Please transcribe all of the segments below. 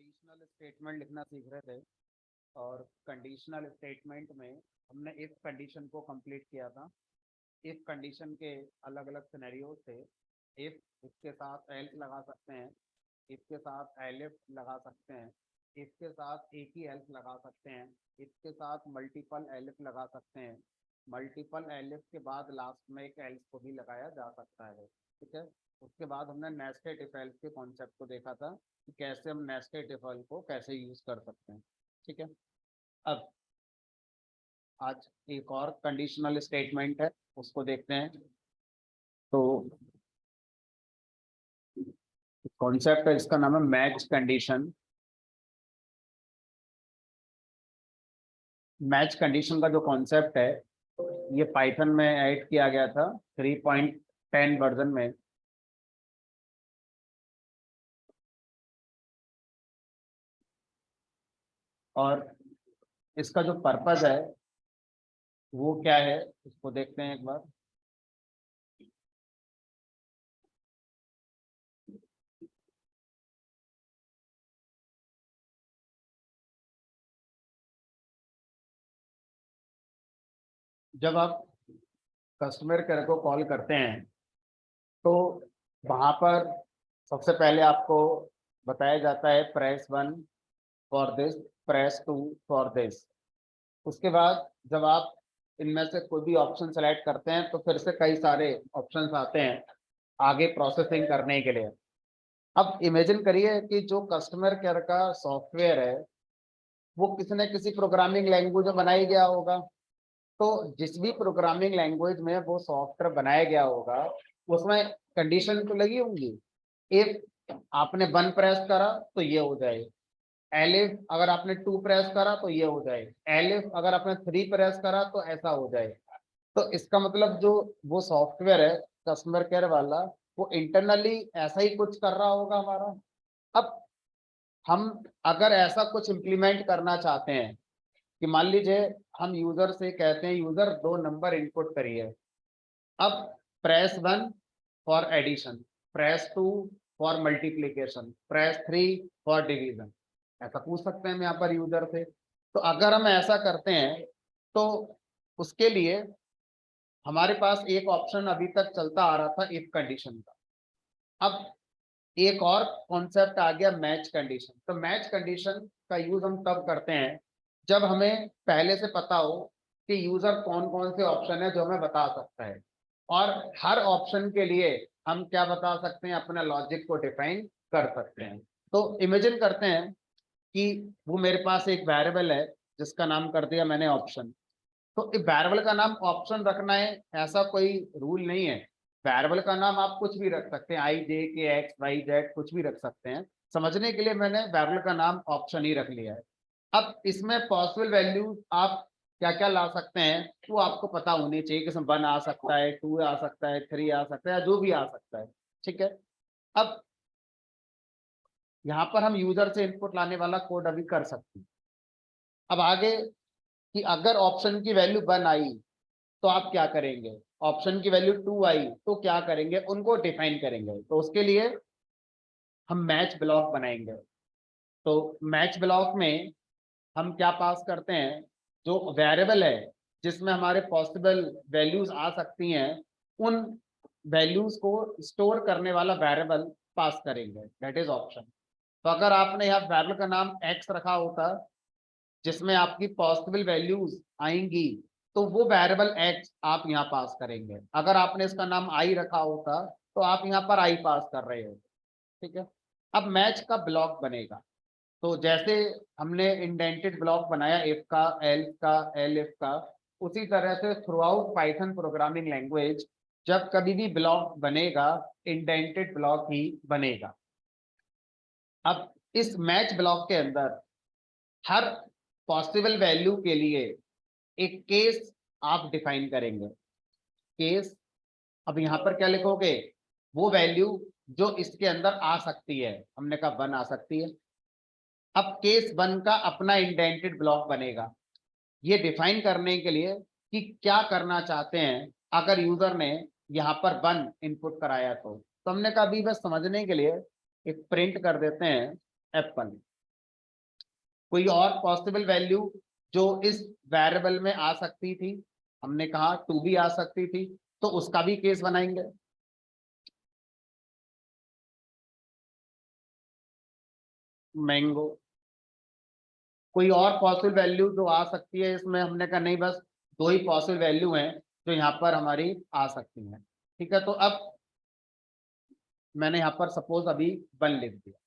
Conditional statement लिखना सीख रहे थे और कंडीशनल स्टेटमेंट में हमने इफ कंडीशन को कंप्लीट किया था। इफ कंडीशन के अलग अलग सिनेरियो थे। इफ इसके साथ एल्स लगा सकते हैं, इफ के साथ एलिफ लगा सकते हैं, इफ के साथ एक ही एल्स लगा सकते हैं, इफ के साथ मल्टीपल एलिफ लगा सकते हैं, मल्टीपल एलिफ के बाद लास्ट में एक एल्स को भी लगाया जा सकता है। ठीक है। उसके बाद हमने नेस्टेड इफ एल्स के कॉन्सेप्ट को देखा था कि कैसे हम नेस्टेड इफ एल्स को कैसे यूज कर सकते हैं। ठीक है। अब आज एक और कंडीशनल स्टेटमेंट है, उसको देखते हैं। तो कॉन्सेप्ट है, इसका नाम है मैच कंडीशन। मैच कंडीशन का जो कॉन्सेप्ट है ये पाइथन में ऐड किया गया था 3.10 वर्जन में। और इसका जो पर्पस है वो क्या है उसको देखते हैं एक बार। जब आप कस्टमर केयर को कॉल करते हैं तो वहां पर सबसे पहले आपको बताया जाता है press 1 for this, press 2 for this. उसके बाद जब आप इनमें से कोई भी ऑप्शन सेलेक्ट करते हैं तो फिर से कई सारे ऑप्शंस आते हैं आगे प्रोसेसिंग करने के लिए। अब इमेजिन करिए कि जो कस्टमर केयर का सॉफ्टवेयर है वो किसी न किसी प्रोग्रामिंग लैंग्वेज में बनाया गया होगा। तो जिस भी प्रोग्रामिंग लैंग्वेज में वो सॉफ्टवेयर बनाया गया होगा उसमें कंडीशन तो लगी होंगी। इफ आपने 1 प्रेस करा तो ये हो जाए, एलिफ अगर आपने 2 प्रेस करा तो ये हो जाए, एलिफ अगर आपने 3 प्रेस करा तो ऐसा हो जाए। तो इसका मतलब जो वो सॉफ्टवेयर है कस्टमर केयर वाला वो इंटरनली ऐसा ही कुछ कर रहा होगा हमारा। अब हम अगर ऐसा कुछ इम्प्लीमेंट करना चाहते हैं कि मान लीजिए हम यूजर से कहते हैं यूजर 2 नंबर इनपुट करिए। अब press 1 for addition, press 2 for multiplication, press 3 for division, ऐसा पूछ सकते हैं हम यहाँ पर यूजर से। तो अगर हम ऐसा करते हैं तो उसके लिए हमारे पास एक ऑप्शन अभी तक चलता आ रहा था इफ कंडीशन का। अब एक और कॉन्सेप्ट आ गया मैच कंडीशन। तो मैच कंडीशन का यूज हम तब करते हैं जब हमें पहले से पता हो कि यूजर कौन कौन से ऑप्शन है जो हमें बता सकता है, और हर ऑप्शन के लिए हम क्या बता सकते हैं, अपने लॉजिक को डिफाइन कर सकते हैं। तो इमेजिन करते हैं कि वो मेरे पास एक वेरिएबल है जिसका नाम कर दिया मैंने ऑप्शन। तो वेरिएबल का नाम ऑप्शन रखना है ऐसा कोई रूल नहीं है। वेरिएबल का नाम आप कुछ भी रख सकते हैं, आई जे के एक्स वाई जेड कुछ भी रख सकते हैं। समझने के लिए मैंने वेरिएबल का नाम ऑप्शन ही रख लिया है। अब इसमें पॉसिबल वैल्यूज आप क्या क्या ला सकते हैं वो आपको पता होनी चाहिए कि इसमें 1 आ सकता है, 2 आ सकता है, 3 आ सकता है, जो भी आ सकता है। ठीक है। अब यहाँ पर हम यूजर से इनपुट लाने वाला कोड अभी कर सकते हैं। अब आगे कि अगर ऑप्शन की वैल्यू 1 आई तो आप क्या करेंगे, ऑप्शन की वैल्यू 2 आई तो क्या करेंगे, उनको डिफाइन करेंगे। तो उसके लिए हम मैच ब्लॉक बनाएंगे। तो मैच ब्लॉक में हम क्या पास करते हैं, जो वेरिएबल है जिसमें हमारे पॉसिबल वैल्यूज आ सकती हैं उन वैल्यूज को स्टोर करने वाला वेरिएबल पास करेंगे, दैट इज ऑप्शन। तो अगर आपने यहाँ वेरिएबल का नाम एक्स रखा होता जिसमें आपकी पॉसिबल वैल्यूज आएंगी तो वो वेरिएबल एक्स आप यहाँ पास करेंगे। अगर आपने इसका नाम आई रखा होता तो आप यहाँ पर आई पास कर रहे हो। ठीक है। अब मैच का ब्लॉक बनेगा। तो जैसे हमने इंडेंटेड ब्लॉक बनाया इफ का, एल्स का, एलिफ का, उसी तरह से through out Python programming language जब कभी भी ब्लॉक बनेगा इंडेंटेड ब्लॉक ही बनेगा। अब इस मैच ब्लॉक के अंदर हर पॉसिबल वैल्यू के लिए एक केस आप डिफाइन करेंगे। केस, अब यहां पर क्या लिखोगे, वो वैल्यू जो इसके अंदर आ सकती है, हमने कहा 1 आ सकती है। अब केस 1 का अपना इंडेंटेड ब्लॉक बनेगा ये डिफाइन करने के लिए कि क्या करना चाहते हैं अगर यूजर ने यहां पर 1 इनपुट कराया तो हमने कहा अभी बस समझने के लिए एक प्रिंट कर देते हैं एप्पल। कोई और पॉसिबल वैल्यू जो इस वेरिएबल में आ सकती थी, हमने कहा टू भी आ सकती थी, तो उसका भी केस बनाएंगे। मैंगो। कोई और पॉसिबल वैल्यू जो आ सकती है इसमें, हमने कहा नहीं, बस दो ही पॉसिबल वैल्यू हैं जो यहाँ पर हमारी आ सकती हैं। ठीक है, तो अब मैंने यहाँ पर सपोज अभी 1 लिख दिया।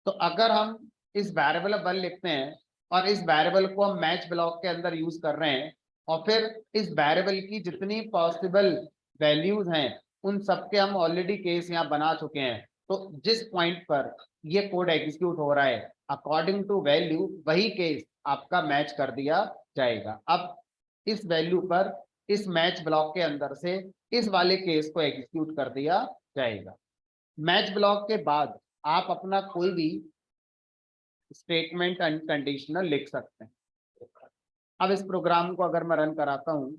तो अगर हम इस वेरिएबल 1 लिखते हैं और इस वेरिएबल को हम मैच ब्लॉक के अंदर यूज कर रहे हैं, और फिर इस वेरिएबल की जितनी पॉसिबल वैल्यूज हैं उन सबके हम ऑलरेडी केस यहाँ बना चुके हैं, तो जिस पॉइंट पर ये कोड एग्जीक्यूट हो रहा है अकॉर्डिंग टू वैल्यू, वही केस आपका मैच कर दिया जाएगा। अब इस वैल्यू पर इस मैच ब्लॉक के अंदर से इस वाले केस को एग्जीक्यूट कर दिया जाएगा। मैच ब्लॉक के बाद आप अपना कोई भी स्टेटमेंट अनकंडीशनल लिख सकते हैं। अब इस प्रोग्राम को अगर मैं रन कराता हूं,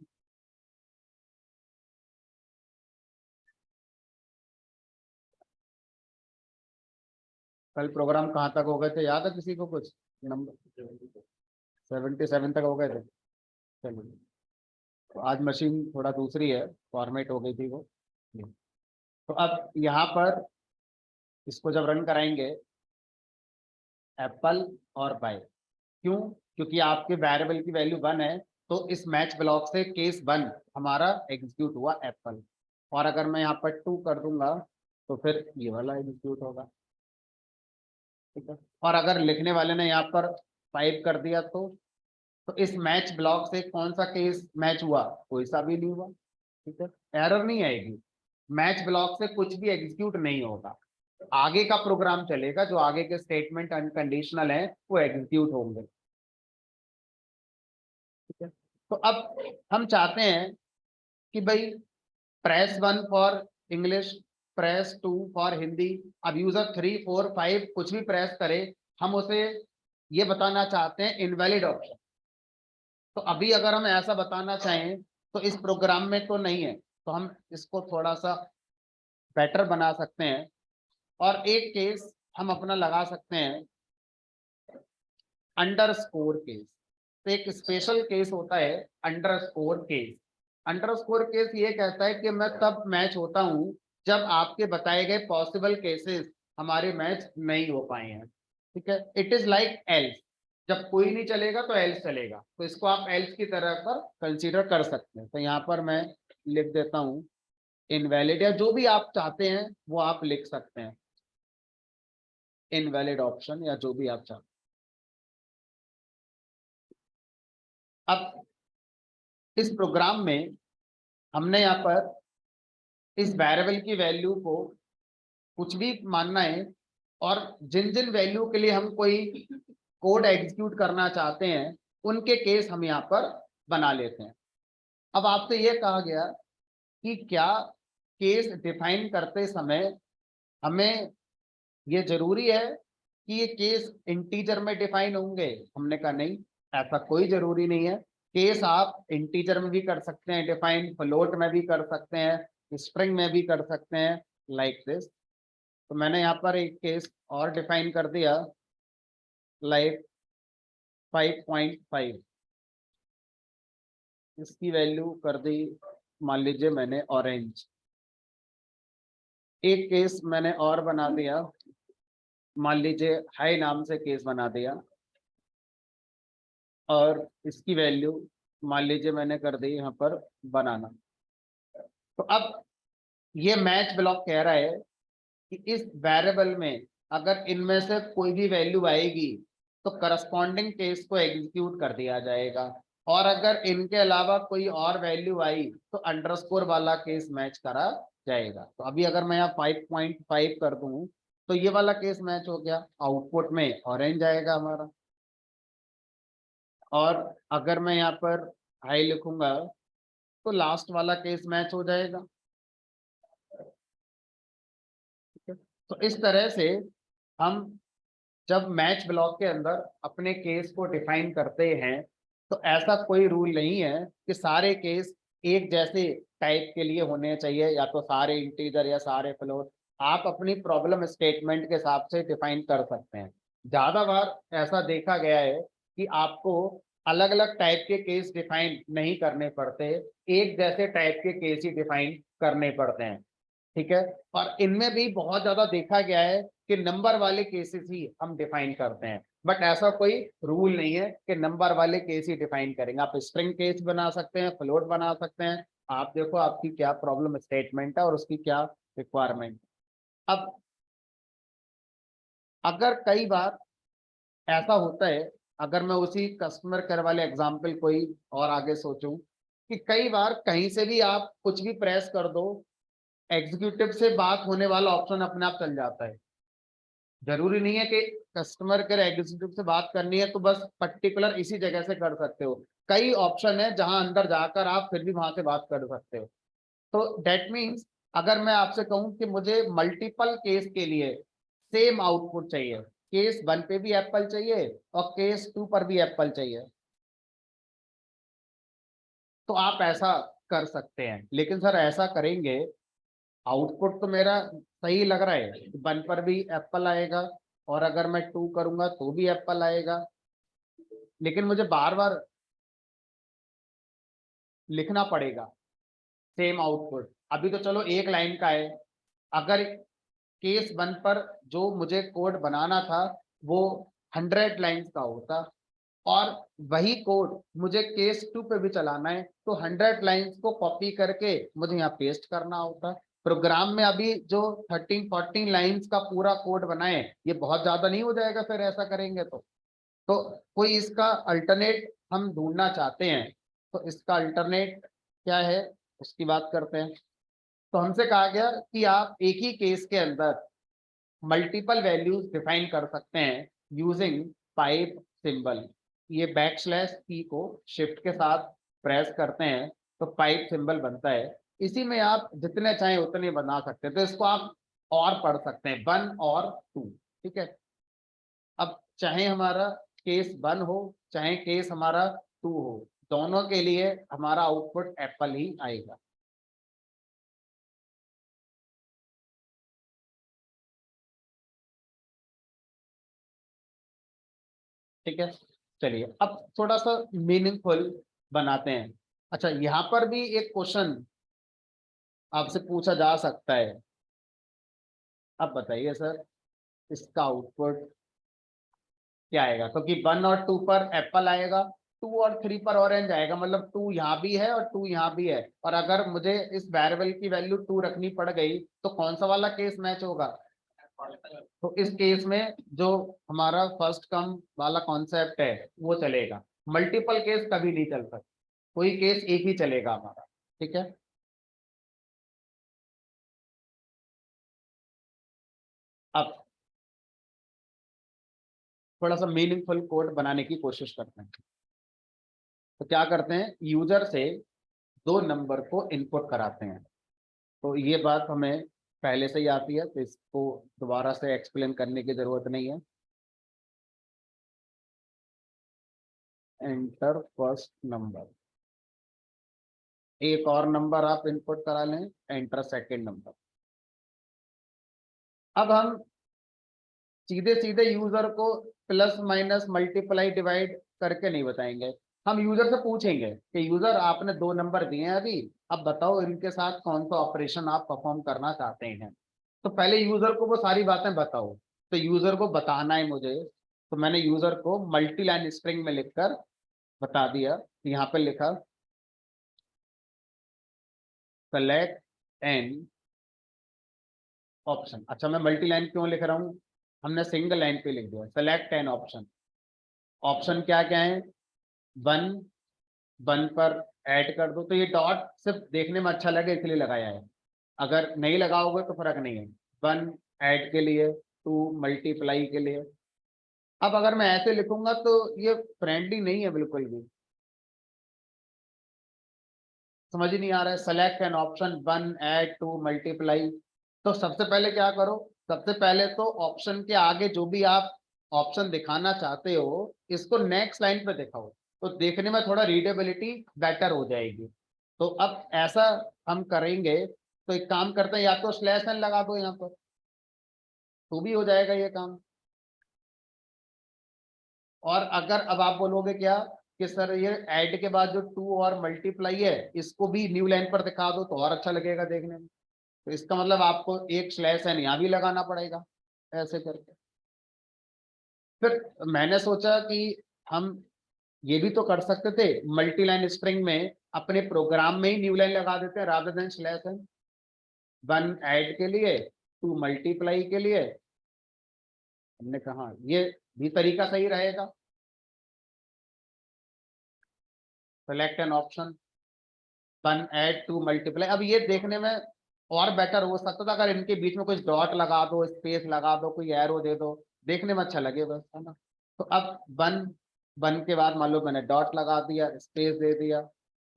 कल प्रोग्राम कहाँ तक हो गए थे, याद है किसी को कुछ नंबर? 77 तक हो गए थे। चलिए, तो आज मशीन थोड़ा दूसरी है, फॉर्मेट हो गई थी वो। तो अब यहाँ पर इसको जब रन कराएंगे, एप्पल और बाय, क्यों? क्योंकि आपके वेरिएबल की वैल्यू 1 है, तो इस मैच ब्लॉक से केस 1 हमारा एग्जीक्यूट हुआ एप्पल। और अगर मैं यहाँ पर 2 कर दूंगा तो फिर ये वाला एग्जीक्यूट होगा। ठीक है, और अगर लिखने वाले ने यहाँ पर 5 कर दिया तो इस मैच ब्लॉक से कौन सा केस मैच हुआ? कोई सा भी नहीं हुआ। ठीक है, एरर नहीं आएगी, मैच ब्लॉक से कुछ भी एग्जीक्यूट नहीं होगा, आगे का प्रोग्राम चलेगा, जो आगे के स्टेटमेंट अनकंडीशनल है वो एग्जीक्यूट होंगे। ठीक है, तो अब हम चाहते हैं कि भाई press 1 for English, press 2 for Hindi. अब यूजर 3 4 5 कुछ भी प्रेस करे, हम उसे ये बताना चाहते हैं इनवैलिड ऑप्शन। तो अभी अगर हम ऐसा बताना चाहें तो इस प्रोग्राम में तो नहीं है, तो हम इसको थोड़ा सा बेटर बना सकते हैं और एक केस हम अपना लगा सकते हैं, अंडरस्कोर केस। तो एक स्पेशल केस होता है अंडरस्कोर केस। अंडरस्कोर केस ये कहता है कि मैं तब मैच होता हूं जब आपके बताए गए पॉसिबल केसेस हमारे मैच नहीं हो पाए हैं। ठीक है, इट इज लाइक एल्स, जब कोई नहीं चलेगा तो एल्स चलेगा, तो इसको आप एल्स की तरह पर कंसीडर कर सकते हैं। तो यहाँ पर मैं लिख देता हूँ इनवैलिड, या जो भी आप चाहते हैं वो आप लिख सकते हैं, इनवैलिड ऑप्शन या जो भी आप चाहते हैं। अब इस प्रोग्राम में हमने यहाँ पर इस वेरिएबल की वैल्यू को कुछ भी मानना है, और जिन जिन वैल्यू के लिए हम कोई कोड एग्जीक्यूट करना चाहते हैं उनके केस हम यहाँ पर बना लेते हैं। अब आपसे ये कहा गया कि क्या केस डिफाइन करते समय हमें ये जरूरी है कि ये केस इंटीजर में डिफाइन होंगे? हमने कहा नहीं, ऐसा कोई जरूरी नहीं है। केस आप इंटीजर में भी कर सकते हैं डिफाइन, फ्लोट में भी कर सकते हैं, स्ट्रिंग में भी कर सकते हैं, लाइक दिस। तो मैंने यहाँ पर एक केस और डिफाइन कर दिया, लाइक 5.5, इसकी वैल्यू कर दी मान लीजिए मैंने ऑरेंज। एक केस मैंने और बना दिया, मान लीजिए हाई नाम से केस बना दिया, और इसकी वैल्यू मान लीजिए मैंने कर दी यहाँ पर बनाना। तो अब ये मैच ब्लॉक कह रहा है कि इस वेरिएबल में अगर इनमें से कोई भी वैल्यू आएगी तो करस्पॉन्डिंग केस को एग्जीक्यूट कर दिया जाएगा, और अगर इनके अलावा कोई और वैल्यू आई तो अंडरस्कोर वाला केस मैच करा जाएगा। तो अभी अगर मैं यहाँ 5.5 कर दूं तो ये वाला केस मैच हो गया, आउटपुट में ऑरेंज आएगा हमारा। और अगर मैं यहाँ पर हाई लिखूंगा तो लास्ट वाला केस मैच हो जाएगा। तो इस तरह से हम जब मैच ब्लॉक के अंदर अपने केस को डिफाइन करते हैं तो ऐसा कोई रूल नहीं है कि सारे केस एक जैसे टाइप के लिए होने चाहिए, या तो सारे इंटीजर या सारे फ्लोट। आप अपनी प्रॉब्लम स्टेटमेंट के हिसाब से डिफाइन कर सकते हैं। ज्यादा बार ऐसा देखा गया है कि आपको अलग अलग टाइप के केस डिफाइन नहीं करने पड़ते, एक जैसे टाइप के केस ही डिफाइन करने पड़ते हैं। ठीक है। और इनमें भी बहुत ज्यादा देखा गया है कि नंबर वाले केसेस ही हम डिफाइन करते हैं, बट ऐसा कोई रूल नहीं है कि नंबर वाले केस ही डिफाइन करेंगे। आप स्ट्रिंग केस बना सकते हैं, फ्लोट बना सकते हैं। आप देखो आपकी क्या प्रॉब्लम स्टेटमेंट है और उसकी क्या रिक्वायरमेंट। अब अगर कई बार ऐसा होता है, अगर मैं उसी कस्टमर केयर वाले एग्जाम्पल कोई और आगे सोचूं, कि कई बार कहीं से भी आप कुछ भी प्रेस कर दो, एग्जीक्यूटिव से बात होने वाला ऑप्शन अपने आप चल जाता है। जरूरी नहीं है कि कस्टमर केयर एग्जीक्यूटिव से बात करनी है तो बस पर्टिकुलर इसी जगह से कर सकते हो। कई ऑप्शन है जहां अंदर जाकर आप फिर भी वहां से बात कर सकते हो। तो डेट मीन्स अगर मैं आपसे कहूं कि मुझे मल्टीपल केस के लिए सेम आउटपुट चाहिए, केस 1 पे भी एप्पल चाहिए और केस 2 पर भी एप्पल चाहिए, तो आप ऐसा कर सकते हैं। लेकिन सर ऐसा करेंगे, आउटपुट तो मेरा सही लग रहा है, 1 पर भी एप्पल आएगा और अगर मैं 2 करूंगा तो भी एप्पल आएगा, लेकिन मुझे बार बार लिखना पड़ेगा सेम आउटपुट। अभी तो चलो एक लाइन का है, अगर केस 1 पर जो मुझे कोड बनाना था वो 100 लाइंस का होता और वही कोड मुझे केस 2 पे भी चलाना है तो 100 लाइंस को कॉपी करके मुझे यहाँ पेस्ट करना होता। प्रोग्राम में अभी जो 13-14 लाइंस का पूरा कोड बनाए, ये बहुत ज्यादा नहीं हो जाएगा फिर ऐसा करेंगे तो कोई इसका अल्टरनेट हम ढूंढना चाहते हैं। तो इसका अल्टरनेट क्या है उसकी बात करते हैं। तो हमसे कहा गया कि आप एक ही केस के अंदर मल्टीपल वैल्यूज डिफाइन कर सकते हैं यूजिंग पाइप सिंबल। ये बैकस्लैश की को शिफ्ट के साथ प्रेस करते हैं तो पाइप सिंबल बनता है। इसी में आप जितने चाहें उतने बना सकते हैं, तो इसको आप और पढ़ सकते हैं 1 और 2। ठीक है। अब चाहे हमारा केस 1 हो चाहे केस हमारा 2 हो, दोनों के लिए हमारा आउटपुट एप्पल ही आएगा। ठीक है। चलिए अब थोड़ा सा मीनिंगफुल बनाते हैं। अच्छा, यहाँ पर भी एक क्वेश्चन आपसे पूछा जा सकता है। अब बताइए सर, इसका आउटपुट क्या आएगा, क्योंकि 1 और 2 पर एप्पल आएगा, 2 और 3 पर ऑरेंज आएगा, मतलब 2 यहाँ भी है और 2 यहाँ भी है। और अगर मुझे इस वेरिएबल की वैल्यू 2 रखनी पड़ गई तो कौन सा वाला केस मैच होगा। तो इस केस में जो हमारा फर्स्ट कम वाला कॉन्सेप्ट है वो चलेगा, मल्टीपल केस कभी नहीं चल सकता, कोई केस एक ही चलेगा हमारा। ठीक है। अब थोड़ा सा मीनिंगफुल कोड बनाने की कोशिश करते हैं। तो क्या करते हैं, यूजर से 2 नंबर को इनपुट कराते हैं। तो ये बात हमें पहले से ही आती है तो इसको दोबारा से एक्सप्लेन करने की जरूरत नहीं है। एंटर फर्स्ट नंबर, एक और नंबर आप इनपुट करा लें, एंटर सेकेंड नंबर। अब हम सीधे सीधे यूजर को प्लस माइनस मल्टीप्लाई डिवाइड करके नहीं बताएंगे। हम यूजर से पूछेंगे कि यूजर आपने 2 नंबर दिए हैं अभी, अब बताओ इनके साथ कौन सा ऑपरेशन आप परफॉर्म करना चाहते हैं। तो पहले यूजर को वो सारी बातें बताओ, तो यूजर को बताना है मुझे, तो मैंने यूजर को मल्टी लाइन स्ट्रिंग में लिखकर बता दिया। यहाँ पे लिखा सेलेक्ट एन ऑप्शन। अच्छा, मैं मल्टी लाइन क्यों लिख रहा हूँ, हमने सिंगल लाइन पे लिख दिया सेलेक्ट एन ऑप्शन। ऑप्शन क्या क्या है, 1, 1 पर ऐड कर दो, तो ये डॉट सिर्फ देखने में अच्छा लगे इसलिए लगाया है, अगर नहीं लगाओगे तो फर्क नहीं है। 1 ऐड के लिए, 2 मल्टीप्लाई के लिए। अब अगर मैं ऐसे लिखूंगा तो ये फ्रेंडली नहीं है बिल्कुल भी, समझ ही नहीं आ रहा है। Select an option, 1 add, 2 multiply. तो सबसे पहले क्या करो, सबसे पहले तो ऑप्शन के आगे जो भी आप ऑप्शन दिखाना चाहते हो इसको नेक्स्ट लाइन पे दिखाओ, तो देखने में थोड़ा रीडेबिलिटी बेटर हो जाएगी। तो अब ऐसा हम करेंगे, तो एक काम करते हैं, या तो स्लैश एन लगा दो यहाँ पर तो भी हो जाएगा ये काम। और अगर अब आप बोलोगे क्या कि सर ये ऐड के बाद जो टू और मल्टीप्लाई है इसको भी न्यू लाइन पर दिखा दो तो और अच्छा लगेगा देखने में, तो इसका मतलब आपको एक स्लैश एन यहाँ भी लगाना पड़ेगा ऐसे करके। फिर मैंने सोचा कि हम ये भी तो कर सकते थे, मल्टी लाइन स्ट्रिंग में अपने प्रोग्राम में ही न्यू लाइन लगा देते हैं rather than slash n. One add के लिए, टू मल्टीप्लाई के लिए। हमने कहा ये भी तरीका सही रहेगा। Select an option, one add to multiply. अब ये देखने में और बेटर हो सकता था अगर इनके बीच में कुछ डॉट लगा दो, स्पेस लगा दो, कोई एरो दे दो, देखने में अच्छा लगे बस, है ना। तो अब वन, वन के बाद मान लो मैंने डॉट लगा दिया, स्पेस दे दिया,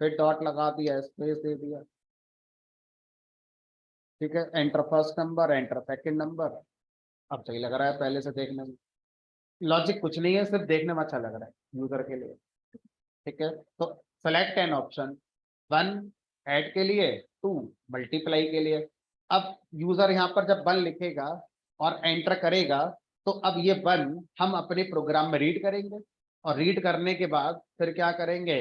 फिर डॉट लगा दिया, स्पेस दे दिया, ठीक है। Enter first number, enter second number. अब सही लग रहा है पहले से देखने में। लॉजिक कुछ नहीं है, सिर्फ देखने में अच्छा लग रहा है यूजर के लिए, ठीक है। तो select an option, one add के लिए, टू मल्टीप्लाई के लिए। अब यूजर यहाँ पर जब वन लिखेगा और एंटर करेगा तो अब ये वन हम अपने प्रोग्राम में रीड करेंगे, और रीड करने के बाद फिर क्या करेंगे,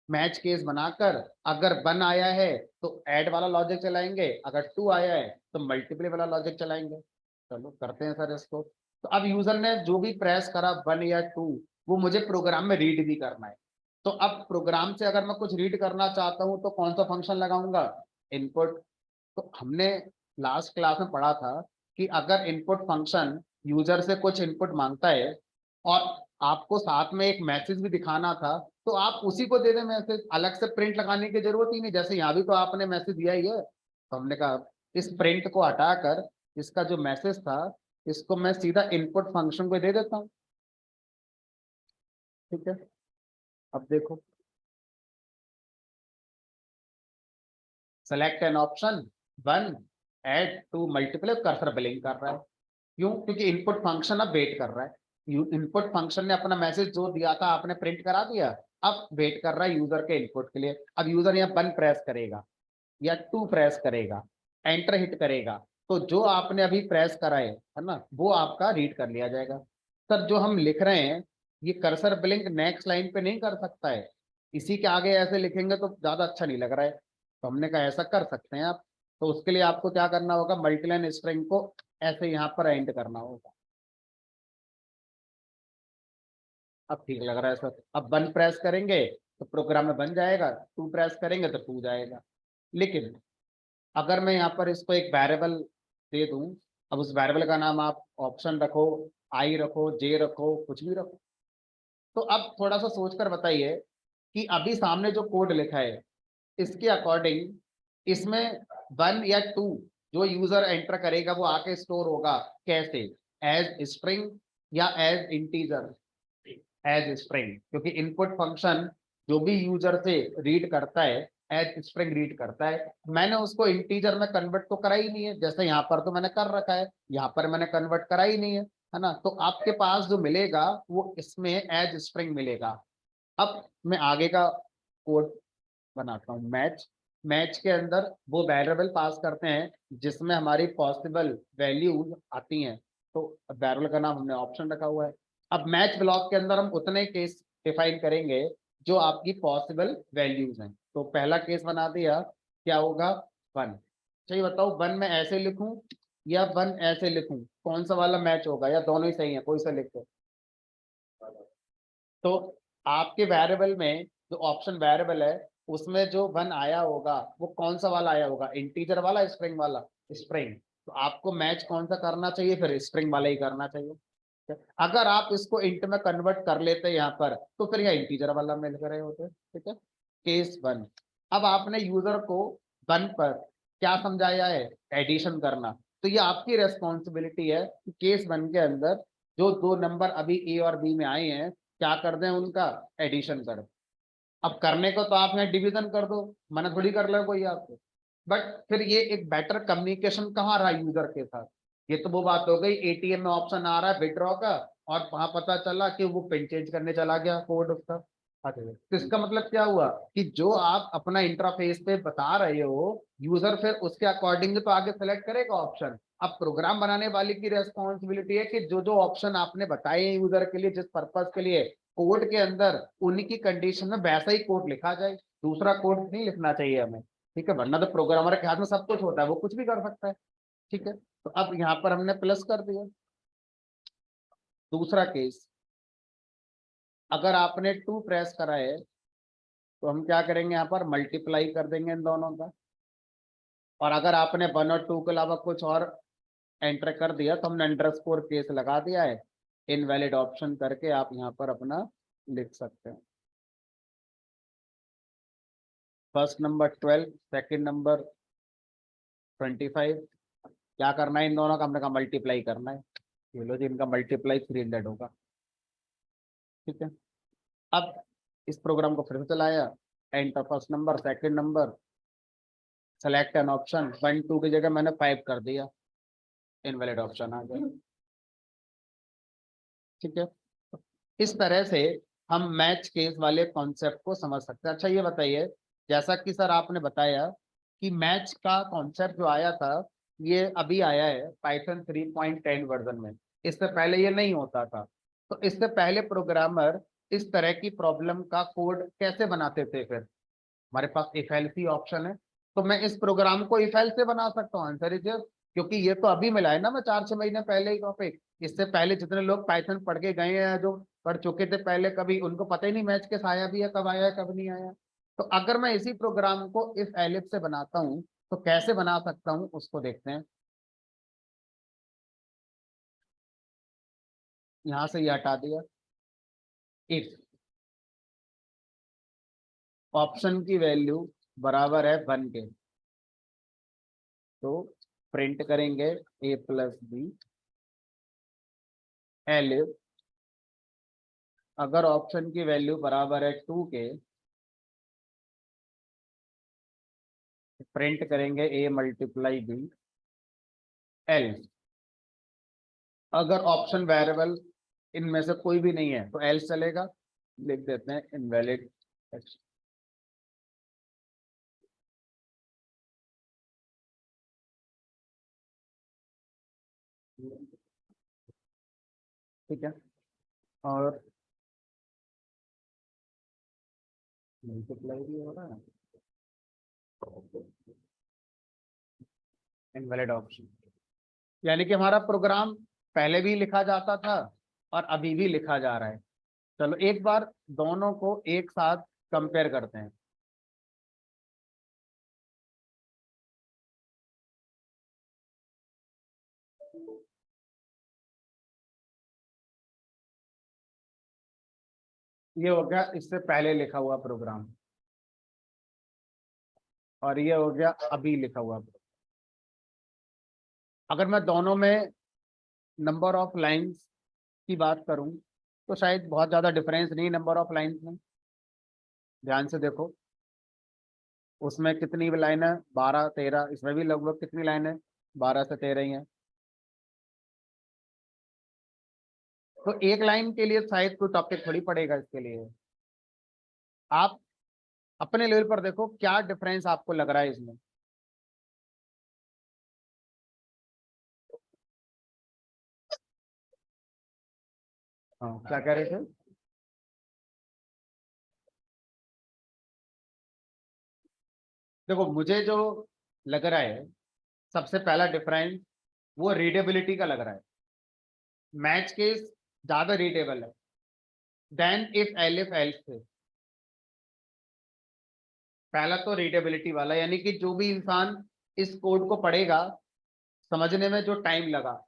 मैच केस बनाकर अगर वन आया है तो ऐड वाला लॉजिक चलाएंगे, अगर टू आया है तो मल्टीप्लाई वाला लॉजिक चलाएंगे। चलो करते हैं सर इसको। तो अब यूजर ने जो भी प्रेस करा वन या टू, वो मुझे प्रोग्राम में रीड भी करना है। तो अब प्रोग्राम से अगर मैं कुछ रीड करना चाहता हूं तो कौन सा फंक्शन लगाऊंगा, इनपुट। तो हमने लास्ट क्लास में पढ़ा था कि अगर इनपुट फंक्शन यूजर से कुछ इनपुट मांगता है और आपको साथ में एक मैसेज भी दिखाना था, तो आप उसी को दे दें मैसेज, अलग से प्रिंट लगाने की जरूरत ही नहीं। जैसे यहाँ भी तो आपने मैसेज दिया ही है, तो हमने कहा इस प्रिंट को हटाकर इसका जो मैसेज था इसको मैं सीधा इनपुट फंक्शन को दे देता हूँ, ठीक है। अब देखो, select an option, one add to multiply, cursor blink कर रहा है। क्यों? क्योंकि इनपुट फंक्शन अब वेट कर रहा है। इनपुट फंक्शन ने अपना मैसेज जो दिया था आपने प्रिंट करा दिया, अब वेट कर रहा है यूजर के इनपुट के लिए। अब यूजर यहाँ वन प्रेस करेगा या टू प्रेस करेगा, एंटर हिट करेगा, तो जो आपने अभी प्रेस करा है ना, वो आपका रीड कर लिया जाएगा। सर जो हम लिख रहे हैं ये कर्सर ब्लिंक नेक्स्ट लाइन पे नहीं कर सकता है, इसी के आगे ऐसे लिखेंगे तो ज्यादा अच्छा नहीं लग रहा है। तो हमने कहा ऐसा कर सकते हैं आप। तो उसके लिए आपको क्या करना होगा, मल्टीलाइन स्ट्रिंग को ऐसे यहाँ पर एंड करना होगा। अब ठीक लग रहा है सर। अब वन प्रेस करेंगे तो प्रोग्राम में बन जाएगा, टू प्रेस करेंगे तो टू जाएगा। लेकिन अगर मैं यहाँ पर इसको एक वेरिएबल दे दूं, अब उस वेरिएबल का नाम आप ऑप्शन रखो, आई रखो, जे रखो, कुछ भी रखो। तो अब थोड़ा सा सोच कर बताइए कि अभी सामने जो कोड लिखा है इसके अकॉर्डिंग इसमें वन या टू जो यूजर एंटर करेगा वो आके स्टोर होगा कैसे, एज स्ट्रिंग या एज इंटीजर। एज स्ट्रिंग, क्योंकि इनपुट फंक्शन जो भी यूजर से रीड करता है एज स्ट्रिंग रीड करता है। मैंने उसको इंटीजर में कन्वर्ट तो करा ही नहीं है, जैसे यहाँ पर तो मैंने कर रखा है, यहाँ पर मैंने कन्वर्ट करा ही नहीं है ना। तो आपके पास जो मिलेगा वो इसमें एज स्ट्रिंग मिलेगा। अब मैं आगे का कोड बनाता हूँ। मैच, मैच के अंदर वो वेरिएबल पास करते हैं जिसमें हमारी पॉसिबल वैल्यूज आती हैं। तो वेरिएबल का नाम हमने ऑप्शन रखा हुआ है। अब मैच ब्लॉक के अंदर हम उतने केस डिफाइन करेंगे जो आपकी पॉसिबल वैल्यूज हैं। तो पहला केस बना दिया, क्या होगा, वन। चलिए बताओ वन में ऐसे लिखूं या वन ऐसे लिखूं, कौन सा वाला मैच होगा, या दोनों ही सही है, कोई सा लिखो। तो आपके वेरिएबल में जो ऑप्शन वेरिएबल है उसमें जो वन आया होगा वो कौन सा वाला आया होगा, इंटीजर वाला, स्ट्रिंग वाला, स्ट्रिंग। तो आपको मैच कौन सा करना चाहिए, फिर स्ट्रिंग वाला ही करना चाहिए। अगर आप इसको इंट में कन्वर्ट कर लेते यहाँ पर तो फिर यह इंटीजर वाला मिल रहे होते, ठीक है। केस वन, अब आपने यूजर को वन पर क्या समझाया है, एडिशन करना। तो ये आपकी रेस्पॉन्सिबिलिटी है कि केस वन के अंदर जो दो नंबर अभी ए और बी में आए हैं क्या कर दें, उनका एडिशन कर दें। अब करने को तो आप यहाँ डिवीजन कर दो, मना थोड़ी कर लो कोई आपको। बट फिर ये एक बेटर कम्युनिकेशन कहाँ रहा यूजर के साथ। ये तो वो बात हो गई एटीएम में ऑप्शन आ रहा है विड्रॉ का, और वहां पता चला कि वो पिन चेंज करने चला गया कोड उसका। अच्छा, तो इसका मतलब क्या हुआ कि जो आप अपना इंटरफेस पे बता रहे हो यूजर फिर उसके अकॉर्डिंग तो आगे सेलेक्ट करेगा ऑप्शन। अब प्रोग्राम बनाने वाले की रेस्पॉन्सिबिलिटी है कि जो जो ऑप्शन आपने बताए यूजर के लिए, जिस पर्पस के लिए, कोड के अंदर उन्हीं की कंडीशन में वैसा ही कोड लिखा जाए, दूसरा कोड नहीं लिखना चाहिए हमें। ठीक है, वरना तो प्रोग्रामर के हाथ में सब कुछ होता है, वो कुछ भी कर सकता है। ठीक है, तो अब यहाँ पर हमने प्लस कर दिया। दूसरा केस, अगर आपने 2 प्रेस करा है तो हम क्या करेंगे, यहाँ पर मल्टीप्लाई कर देंगे इन दोनों का। और अगर आपने 1 और 2 के अलावा कुछ और एंटर कर दिया तो हमने अंडरस्कोर केस लगा दिया है, इनवैलिड ऑप्शन करके आप यहाँ पर अपना लिख सकते हैं। First number 12, second number 25। क्या करना है इन दोनों का, हमने कहा मल्टीप्लाई करना है। ये लो जी, इनका मल्टीप्लाई 300 होगा। ठीक है, अब इस प्रोग्राम को फिर से चलाया, enter first number second number, select an option, 1 2 की जगह मैंने 5 कर दिया, इनवैलिड ऑप्शन आ गया। ठीक है, इस तरह से हम मैच केस वाले कॉन्सेप्ट को समझ सकते हैं। अच्छा ये बताइए, जैसा कि सर आपने बताया कि मैच का कॉन्सेप्ट जो आया था ये अभी आया है पाइथन 3.10 वर्जन में, इससे पहले ये नहीं होता था। तो इससे पहले प्रोग्रामर इस तरह की प्रॉब्लम का कोड कैसे बनाते थे? फिर हमारे पास इफ एल्स ही ऑप्शन है, तो मैं इस प्रोग्राम को इफ एल्स से बना सकता हूँ। आंसर इज, क्योंकि ये तो अभी मिला है ना, मैं 4-6 महीने पहले ही टॉपिक। इससे पहले जितने लोग पाइथन पढ़ के गए हैं, जो पढ़ चुके थे पहले, कभी उनको पता ही नहीं मैच केस आया भी है, कब आया है कब नहीं आया। तो अगर मैं इसी प्रोग्राम को इफ एलिफ से बनाता हूँ तो कैसे बना सकता हूँ उसको देखते हैं। यहां से ये हटा दिया, इफ ऑप्शन की वैल्यू बराबर है 1 के, तो प्रिंट करेंगे a प्लस बी। एलिफ अगर ऑप्शन की वैल्यू बराबर है 2 के, प्रिंट करेंगे a मल्टीप्लाई बी। एल्स अगर ऑप्शन वेरिएबल इनमें से कोई भी नहीं है तो एल्स चलेगा, लिख देते हैं इनवैलिड। ठीक है, और मल्टीप्लाई भी हो रहा है, इनवैलिड ऑप्शन। यानी कि हमारा प्रोग्राम पहले भी लिखा जाता था और अभी भी लिखा जा रहा है। चलो एक बार दोनों को एक साथ कंपेयर करते हैं। ये हो गया इससे पहले लिखा हुआ प्रोग्राम, और ये हो गया अभी लिखा हुआ प्रोग्राम। अगर मैं दोनों में नंबर ऑफ लाइंस की बात करूं तो शायद बहुत ज्यादा डिफरेंस नहीं नंबर ऑफ लाइंस में। ध्यान से देखो, उसमें कितनी लाइन है, 12-13, इसमें भी लगभग कितनी लाइन है, 12 से 13 ही है। तो एक लाइन के लिए शायद कोई टॉपिक थोड़ी पड़ेगा इसके लिए। आप अपने लेवल पर देखो क्या डिफरेंस आपको लग रहा है इसमें। हाँ, क्या कह रहे थे? देखो मुझे जो लग रहा है, सबसे पहला डिफरेंस वो रीडेबिलिटी का लग रहा है। मैच केस ज्यादा रीडेबल है देन इफ एलिफ एल्स से। पहला तो रीडेबिलिटी वाला, यानी कि जो भी इंसान इस कोड को पढ़ेगा, समझने में जो टाइम लगा,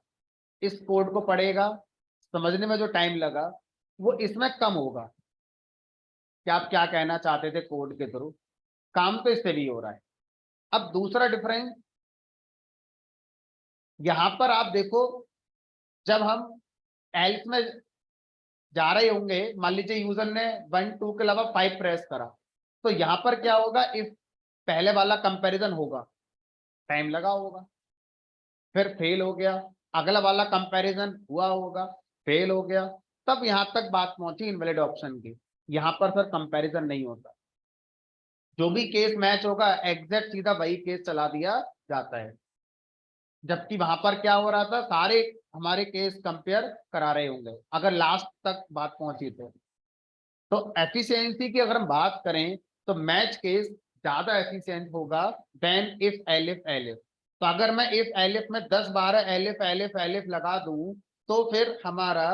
इस कोड को पढ़ेगा समझने में जो टाइम लगा, वो इसमें कम होगा। क्या आप क्या कहना चाहते थे? कोड के थ्रू काम तो इससे भी हो रहा है। अब दूसरा डिफरेंस यहां पर आप देखो, जब हम एल्स में जा रहे होंगे, मान लीजिए यूजर ने 1 2 के अलावा 5 प्रेस करा, तो यहां पर क्या होगा, इफ पहले वाला कंपैरिजन होगा, टाइम लगा होगा, फिर फेल हो गया, अगला वाला कंपैरिजन हुआ होगा, फेल हो गया, तब यहां तक बात पहुंची इनवैलिड ऑप्शन की। यहां पर सर कंपैरिजन नहीं होता, जो भी केस मैच होगा एग्जैक्ट सीधा वही केस चला दिया जाता है। जबकि वहां पर क्या हो रहा था, सारे हमारे केस कंपेयर करा रहे होंगे अगर लास्ट तक बात पहुंची तो एफिशिएंसी की अगर हम बात करें तो मैच केस ज्यादा एफिशिएंट होगा देन इफ एलिफ एलिफ। तो अगर मैं इफ एलिफ में 10-12 एलिफ एलिफ एलिफ लगा दूं तो फिर हमारा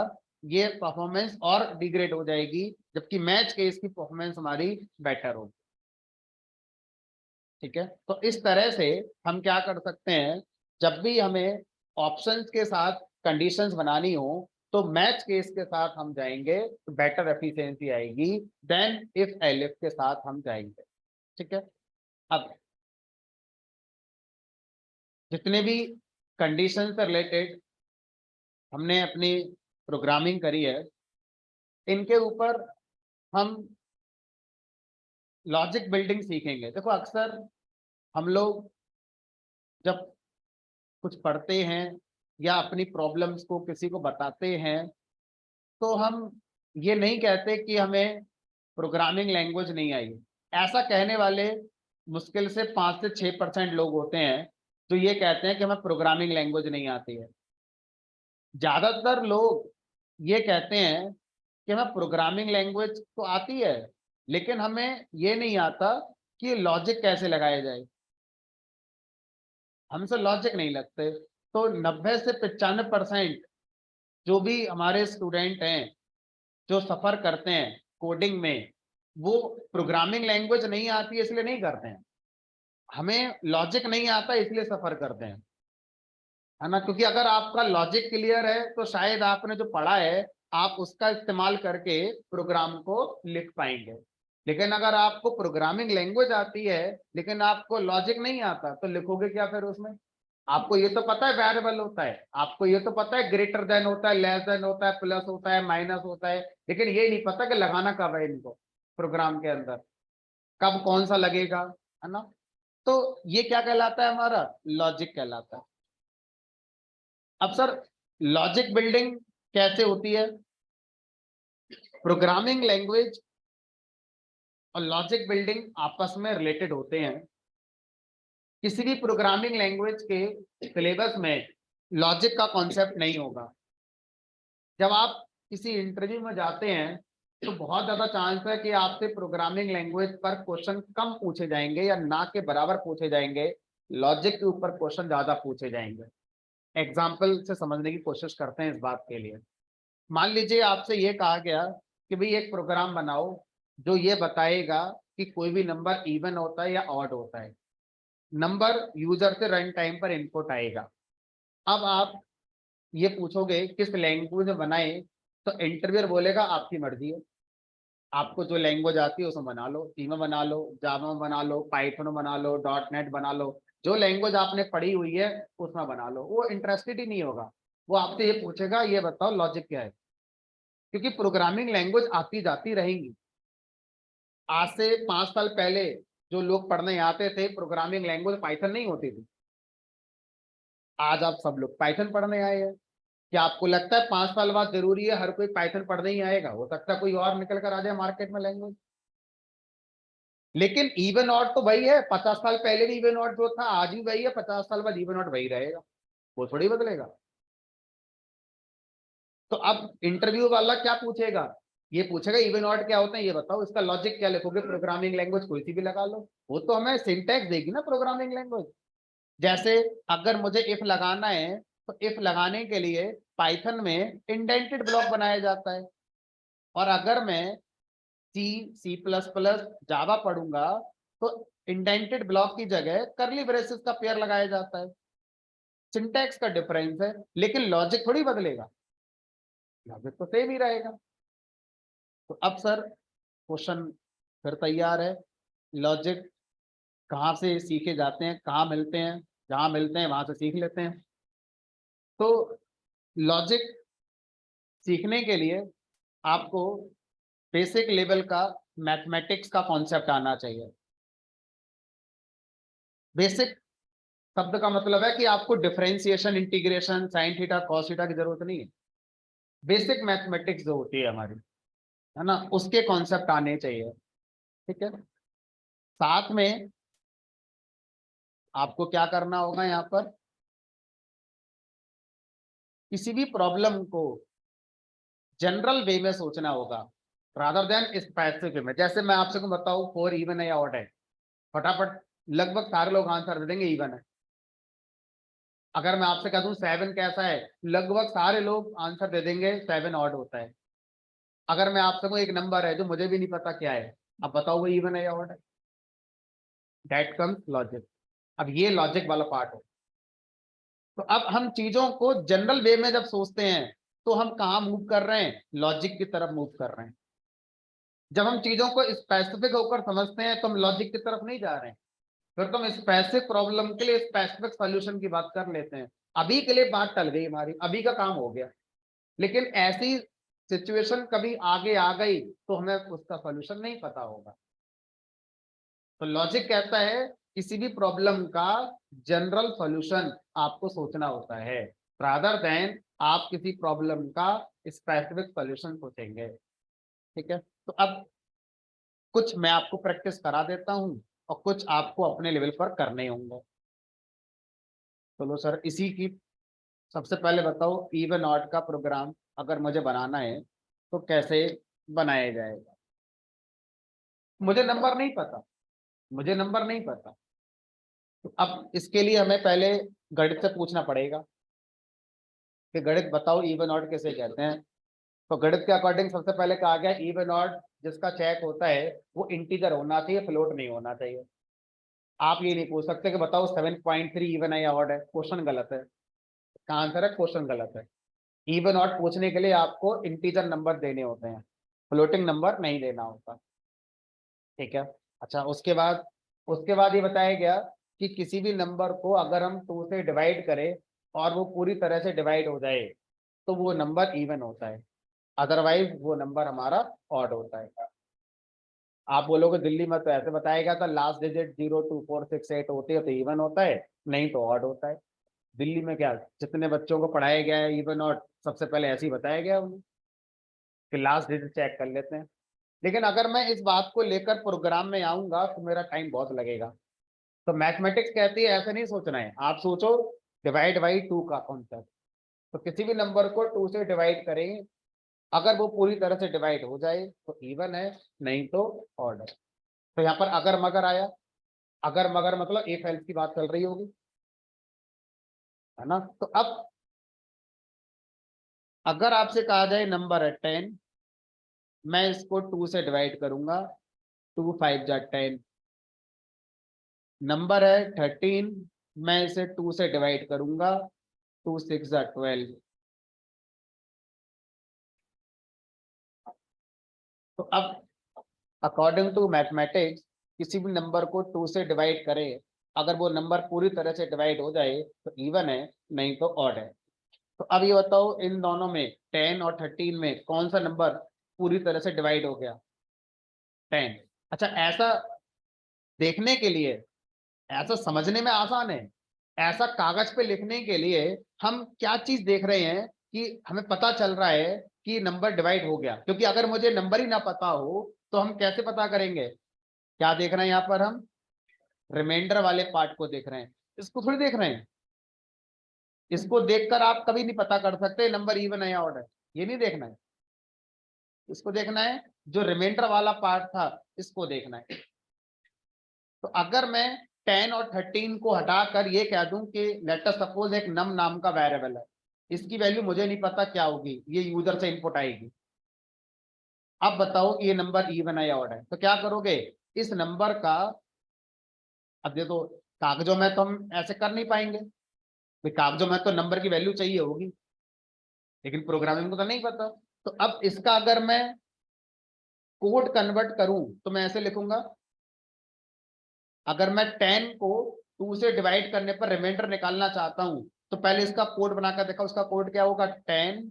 ये परफॉर्मेंस और डिग्रेड हो जाएगी, जबकि मैच केस की परफॉर्मेंस हमारी बेटर होगी। ठीक है, तो इस तरह से हम क्या कर सकते हैं, जब भी हमें ऑप्शंस के साथ कंडीशंस बनानी हो तो मैच केस के साथ हम जाएंगे तो बेटर एफिशिएंसी आएगी देन इफ एलिफ के साथ हम जाएंगे। ठीक है, अब जितने भी कंडीशन से रिलेटेड हमने अपनी प्रोग्रामिंग करी है, इनके ऊपर हम लॉजिक बिल्डिंग सीखेंगे। देखो अक्सर हम लोग जब कुछ पढ़ते हैं या अपनी प्रॉब्लम्स को किसी को बताते हैं तो हम ये नहीं कहते कि हमें प्रोग्रामिंग लैंग्वेज नहीं आई। ऐसा कहने वाले मुश्किल से 5 से 6% लोग होते हैं जो ये कहते हैं कि हमें प्रोग्रामिंग लैंग्वेज नहीं आती है। ज्यादातर लोग ये कहते हैं कि हमें प्रोग्रामिंग लैंग्वेज तो आती है लेकिन हमें ये नहीं आता कि लॉजिक कैसे लगाया जाए, हमसे लॉजिक नहीं लगते। तो 90 से 95% जो भी हमारे स्टूडेंट हैं जो सफर करते हैं कोडिंग में, वो प्रोग्रामिंग लैंग्वेज नहीं आती है इसलिए नहीं करते हैं, हमें लॉजिक नहीं आता इसलिए सफर करते हैं, है ना। क्योंकि अगर आपका लॉजिक क्लियर है तो शायद आपने जो पढ़ा है आप उसका इस्तेमाल करके प्रोग्राम को लिख पाएंगे। लेकिन अगर आपको प्रोग्रामिंग लैंग्वेज आती है लेकिन आपको लॉजिक नहीं आता तो लिखोगे क्या फिर उसमें। आपको ये तो पता है वेरिएबल होता है, आपको ये तो पता है ग्रेटर देन होता है, लेस देन होता है, प्लस होता है, माइनस होता है, लेकिन ये नहीं पता कि लगाना कब है इनको प्रोग्राम के अंदर, कब कौन सा लगेगा, है ना। तो ये क्या कहलाता है, हमारा लॉजिक कहलाता है। अब सर लॉजिक बिल्डिंग कैसे होती है। प्रोग्रामिंग लैंग्वेज और लॉजिक बिल्डिंग आपस में रिलेटेड होते हैं। किसी भी प्रोग्रामिंग लैंग्वेज के सिलेबस में लॉजिक का कॉन्सेप्ट नहीं होगा। जब आप किसी इंटरव्यू में जाते हैं तो बहुत ज्यादा चांस है कि आपसे प्रोग्रामिंग लैंग्वेज पर क्वेश्चन कम पूछे जाएंगे या ना के बराबर पूछे जाएंगे, लॉजिक के ऊपर क्वेश्चन ज्यादा पूछे जाएंगे। एग्जाम्पल से समझने की कोशिश करते हैं इस बात के लिए। मान लीजिए आपसे ये कहा गया कि भाई एक प्रोग्राम बनाओ जो ये बताएगा कि कोई भी नंबर इवन होता है या ऑड होता है, नंबर यूजर से रन टाइम पर इनपुट आएगा। अब आप ये पूछोगे किस लैंग्वेज में बनाए, तो इंटरव्यूअर बोलेगा आपकी मर्जी है, आपको जो लैंग्वेज आती है उसमें बना लो, सी में बना लो, जावा में बना लो, पाइथन में बना लो, .NET बना लो, जो लैंग्वेज आपने पढ़ी हुई है उसमें बना लो। वो इंटरेस्टेड ही नहीं होगा, वो आपसे ये पूछेगा ये बताओ लॉजिक क्या है। क्योंकि प्रोग्रामिंग लैंग्वेज आती जाती रहेंगी। आज से 5 साल पहले जो लोग पढ़ने आते थे प्रोग्रामिंग लैंग्वेज पाइथन नहीं होती थी, आज आप सब लोग पाइथन पढ़ने आए हैं। क्या आपको लगता है 5 साल बाद जरूरी है हर कोई पाइथन पढ़ने ही आएगा, हो सकता है कोई और निकल कर आ जाए मार्केट में लैंग्वेज। लेकिन इवन ऑड तो वही है, 50 साल पहले भी इवन ऑड जो था आज भी वही है, 50 साल बाद इवन ऑड वही रहेगा, वो थोड़ी बदलेगा। तो अब इंटरव्यू वाला क्या पूछेगा, ये पूछेगा इवन ऑड क्या होता है ये बताओ, इसका लॉजिक क्या लिखोगे, प्रोग्रामिंग लैंग्वेज कोई सी भी लगा लो, वो तो हमें सिंटैक्स देगी ना प्रोग्रामिंग लैंग्वेज। जैसे अगर मुझे इफ लगाना है तो इफ लगाने के लिए पाइथन में इंडेंटेड ब्लॉक बनाया जाता है, और अगर मैं सी, C++, जावा पढ़ूंगा तो इंडेंटेड ब्लॉक की जगह करली ब्रेसेस का पेयर लगाया जाता है। सिंटैक्स का डिफरेंस है लेकिन लॉजिक थोड़ी बदलेगा, लॉजिक तो सेम ही रहेगा। तो अब सर क्वेश्चन फिर तैयार है, लॉजिक कहाँ से सीखे जाते हैं, कहाँ मिलते हैं, जहाँ मिलते हैं वहां से सीख लेते हैं। तो लॉजिक सीखने के लिए आपको बेसिक लेवल का मैथमेटिक्स का कॉन्सेप्ट आना चाहिए। बेसिक शब्द का मतलब है कि आपको differentiation, integration, sine theta, cos theta की जरूरत नहीं है। बेसिक मैथमेटिक्स जो होती है हमारी, है ना, उसके कॉन्सेप्ट आने चाहिए। ठीक है, साथ में आपको क्या करना होगा यहाँ पर, किसी भी प्रॉब्लम को जनरल वे में सोचना होगा रादर देन स्पेसिफिक में। जैसे मैं आपसे को बताऊं 4 इवन है या ऑड है, फटाफट लगभग सारे लोग आंसर दे देंगे इवन है। अगर मैं आपसे कह दूं 7 कैसा है, लगभग सारे लोग आंसर दे देंगे 7 ऑड होता है। अगर मैं आपसे को एक नंबर है जो मुझे भी नहीं पता क्या है, अब बताओ वो इवन है या ऑड है। That comes logic. अब ये लॉजिक वाला पार्ट है। तो अब हम चीजों को जनरल वे में जब सोचते हैं तो हम कहाँ मूव कर रहे हैं, लॉजिक की तरफ मूव कर रहे हैं। जब हम चीजों को स्पेसिफिक होकर समझते हैं तो हम लॉजिक की तरफ नहीं जा रहे हैं, फिर तो हम स्पेसिफिक प्रॉब्लम के लिए स्पेसिफिक सॉल्यूशन की बात कर लेते हैं। अभी के लिए बात टल गई हमारी, अभी का काम हो गया। लेकिन ऐसी सिचुएशन कभी आगे आ गई तो हमें उसका सॉल्यूशन नहीं पता होगा। तो लॉजिक कहता है किसी भी प्रॉब्लम का जनरल सॉल्यूशन आपको सोचना होता है रादर देन आप किसी प्रॉब्लम का स्पेसिफिक सॉल्यूशन सोचेंगे। ठीक है, तो अब कुछ मैं आपको प्रैक्टिस करा देता हूं और कुछ आपको अपने लेवल पर करने होंगे। चलो सर, इसी की सबसे पहले बताओ इवन ऑड का प्रोग्राम अगर मुझे बनाना है तो कैसे बनाया जाएगा। मुझे नंबर नहीं पता, मुझे नंबर नहीं पता। तो अब इसके लिए हमें पहले गणित से पूछना पड़ेगा कि गणित बताओ इवन ऑड कैसे कहते हैं। तो गणित के अकॉर्डिंग सबसे पहले कहा गया इवन ऑड जिसका चेक होता है वो इंटीजर होना चाहिए, फ्लोट नहीं होना चाहिए। आप ये नहीं पूछ सकते कि बताओ 7.3 इवन है या ऑड है, क्वेश्चन गलत है। इसका आंसर है क्वेश्चन गलत है। इवन ऑड पूछने के लिए आपको इंटीजर नंबर देने होते हैं, फ्लोटिंग नंबर नहीं देना होता। ठीक है, अच्छा उसके बाद ये बताया गया कि किसी भी नंबर को अगर हम 2 से डिवाइड करें और वो पूरी तरह से डिवाइड हो जाए तो वो नंबर इवन होता है, अदरवाइज वो नंबर हमारा ऑड होता है। आप बोलोगे दिल्ली में तो ऐसे बताया गया था लास्ट डिजिट 02468 होती है तो इवन होता है, नहीं तो ऑड होता है। दिल्ली में क्या जितने बच्चों को पढ़ाया गया है इवन ऑड सबसे पहले ऐसे ही बताया गया उन्हें कि लास्ट डिजिट चेक कर लेते हैं। लेकिन अगर मैं इस बात को लेकर प्रोग्राम में आऊंगा तो मेरा टाइम बहुत लगेगा। तो मैथमेटिक्स कहती है ऐसे नहीं सोचना है, आप सोचो डिवाइड बाई 2 का कॉन्सेप्ट। तो किसी भी नंबर को 2 से डिवाइड करें, अगर वो पूरी तरह से डिवाइड हो जाए तो इवन है, नहीं तो ऑड है। तो यहाँ पर अगर मगर आया, अगर मगर मतलब इफ एल्स की बात चल रही होगी, है ना। तो अब अगर आपसे कहा जाए नंबर है 10, मैं इसको 2 से डिवाइड करूंगा, 2 5 जा 10। नंबर है 13, मैं इसे 2 से डिवाइड करूंगा, 2 6 जा 12। तो अब अकॉर्डिंग टू मैथमेटिक्स किसी भी नंबर को 2 से डिवाइड करें, अगर वो नंबर पूरी तरह से डिवाइड हो जाए तो इवन है, नहीं तो ऑड है। तो अब ये बताओ इन दोनों में 10 और 13 में कौन सा नंबर पूरी तरह से डिवाइड हो गया, 10। अच्छा, ऐसा देखने के लिए, ऐसा समझने में आसान है, ऐसा कागज पे लिखने के लिए हम क्या चीज देख रहे हैं कि हमें पता चल रहा है कि नंबर डिवाइड हो गया। क्योंकि अगर मुझे नंबर ही ना पता हो तो हम कैसे पता करेंगे। क्या देख रहे हैं यहाँ पर हम, रिमाइंडर वाले पार्ट को देख रहे हैं, इसको थोड़ी देख रहे हैं। इसको देखकर आप कभी नहीं पता कर सकते नंबर इवन है या ऑड है, ये नहीं देखना है। इसको देखना है जो रिमाइंडर वाला पार्ट था, इसको देखना है। तो अगर मैं 10 और 13 को हटाकर ये कह दूं कि लेट अस सपोज एक नम नाम का वेरिएबल है, इसकी वैल्यू मुझे नहीं पता क्या होगी, ये यूजर से इनपुट आएगी। अब बताओ ये नंबर इवन है या ऑड है, तो क्या करोगे इस नंबर का। अब देखो कागजों में तो हम ऐसे कर नहीं पाएंगे, भाई कागजों में तो नंबर की वैल्यू चाहिए होगी, लेकिन प्रोग्रामिंग को तो नहीं पता। तो अब इसका अगर मैं कोड कन्वर्ट करूं तो मैं ऐसे लिखूंगा, अगर मैं 10 को 2 से डिवाइड करने पर रिमाइंडर निकालना चाहता हूं तो पहले इसका कोड बनाकर देखा, उसका कोड क्या होगा 10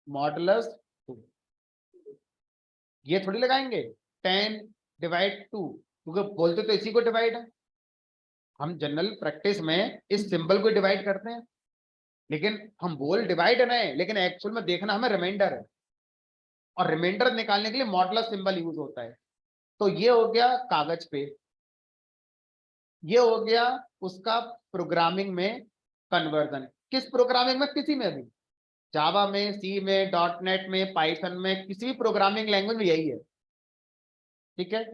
मॉडुलस 2। ये थोड़ी लगाएंगे 10 डिवाइड 2, क्योंकि बोलते तो इसी को डिवाइड है। हम जनरल प्रैक्टिस में इस सिंबल को डिवाइड करते हैं, लेकिन हम बोल डिवाइड है ना, लेकिन एक्चुअल में देखना हमें रिमाइंडर है, और रिमाइंडर निकालने के लिए मॉडुलस सिंबल यूज होता है। तो ये हो गया कागज पे, ये हो गया उसका प्रोग्रामिंग में कन्वर्जन। किस प्रोग्रामिंग में, किसी में भी। जावा में, सी में, डॉट नेट में, पाइथन में, किसी भी प्रोग्रामिंग लैंग्वेज में यही है। ठीक है,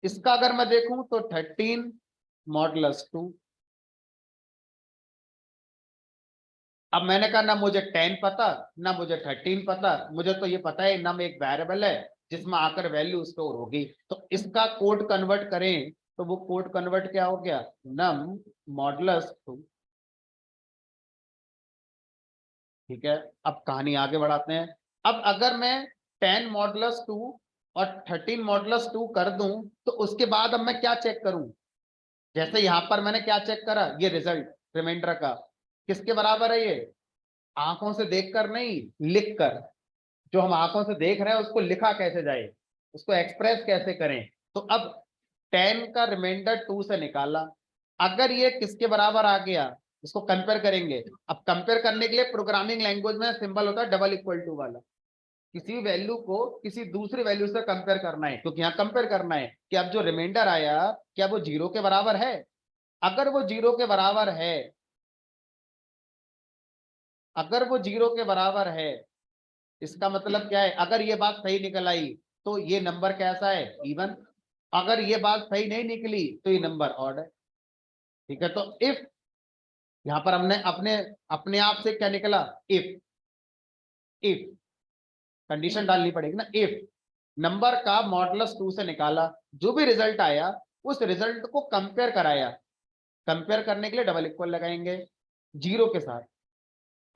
इसका अगर मैं देखूं तो 13 मॉडुलस 2। अब मैंने कहा ना मुझे 10 पता, ना मुझे 13 पता, मुझे तो ये पता है नम एक वेरिएबल है जिसमें आकर वैल्यू स्टोर होगी। तो इसका कोड कन्वर्ट करें तो वो कोड कन्वर्ट क्या हो गया, नम मॉडुलस 2। ठीक है, अब कहानी आगे बढ़ाते हैं। अब अगर मैं 10 मॉडुलस 2 और 13 मॉडुलस 2 कर दूं तो उसके बाद अब मैं क्या चेक करूं। जैसे यहां पर मैंने क्या चेक करा, ये रिजल्ट रिमाइंडर का किसके बराबर है, ये आंखों से देखकर नहीं, लिख कर। जो हम आंखों से देख रहे हैं उसको लिखा कैसे जाए, उसको एक्सप्रेस कैसे करें। तो अब 10 का रिमाइंडर 2 से निकाला, अगर ये किसके बराबर आ गया, इसको कंपेयर करेंगे। अब कंपेयर करने के लिए प्रोग्रामिंग लैंग्वेज में सिंबल होता है डबल इक्वल टू वाला। किसी वैल्यू को किसी दूसरी वैल्यू से कंपेयर करना है, क्योंकि यहाँ कंपेयर करना है कि अब जो रिमाइंडर आया क्या वो 0 के बराबर है। अगर वो 0 के बराबर है, अगर वो 0 के बराबर है, इसका मतलब क्या है, अगर ये बात सही निकल आई तो ये नंबर कैसा है, इवन। अगर ये बात सही नहीं निकली तो ये नंबर ऑड है। ठीक है, तो इफ यहां पर हमने अपने अपने आप से क्या निकला, इफ, इफ कंडीशन डालनी पड़ेगी ना, इफ नंबर का मॉडुलस 2 से निकाला, जो भी रिजल्ट आया उस रिजल्ट को कंपेयर कराया। कंपेयर करने के लिए डबल इक्वल लगाएंगे 0 के साथ।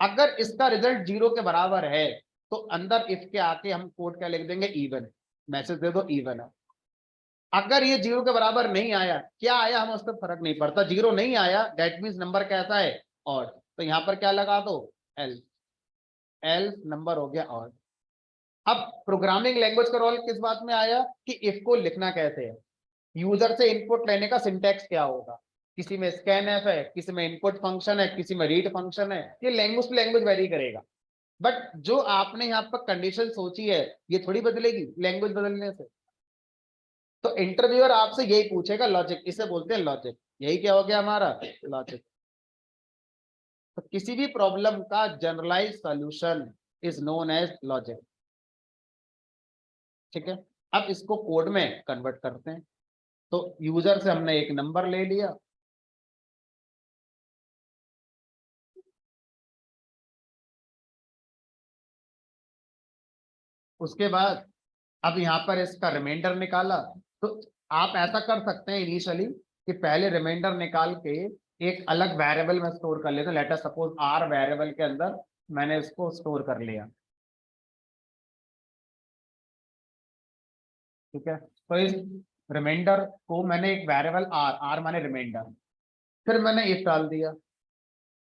अगर इसका रिजल्ट 0 के बराबर है तो अंदर इफ के आके हम कोड क्या लिख देंगे, इवन। मैसेज दे दो इवन है। अगर ये 0 के बराबर नहीं आया, क्या आया हम उससे फर्क नहीं पड़ता, 0 नहीं आया दैट मीन्स नंबर कैसा है, ऑड। तो यहां पर क्या लगा दो, एल, एल नंबर हो गया ऑड। अब प्रोग्रामिंग लैंग्वेज का रोल किस बात में आया कि इफ को लिखना कैसे है, यूजर से इनपुट लेने का सिंटैक्स क्या होगा। किसी में स्कैनएफ है, किसी में इनपुट फंक्शन है, किसी में रीड फंक्शन है, ये लैंग्वेज टू लैंग्वेज वेरी करेगा। बट जो आपने यहाँ पर कंडीशन सोची है ये थोड़ी बदलेगी लैंग्वेज बदलने से। तो इंटरव्यूअर आपसे यही पूछेगा, लॉजिक, इसे बोलते हैं लॉजिक। यही क्या हो गया हमारा, लॉजिक। तो किसी भी प्रॉब्लम का generalise solution is known as logic. ठीक है, अब इसको कोड में कन्वर्ट करते हैं। तो यूजर से हमने एक नंबर ले लिया, उसके बाद अब यहाँ पर इसका रिमाइंडर निकाला। तो आप ऐसा कर सकते हैं इनिशियली कि पहले रिमाइंडर निकाल के एक अलग वेरिएबल में स्टोर कर लेते हैं। Let us suppose our variable के अंदर मैंने इसको स्टोर कर लिया। ठीक है, तो इस रिमाइंडर को मैंने एक वेरिएबल आर, आर माने रिमाइंडर, फिर मैंने इफ डाल दिया।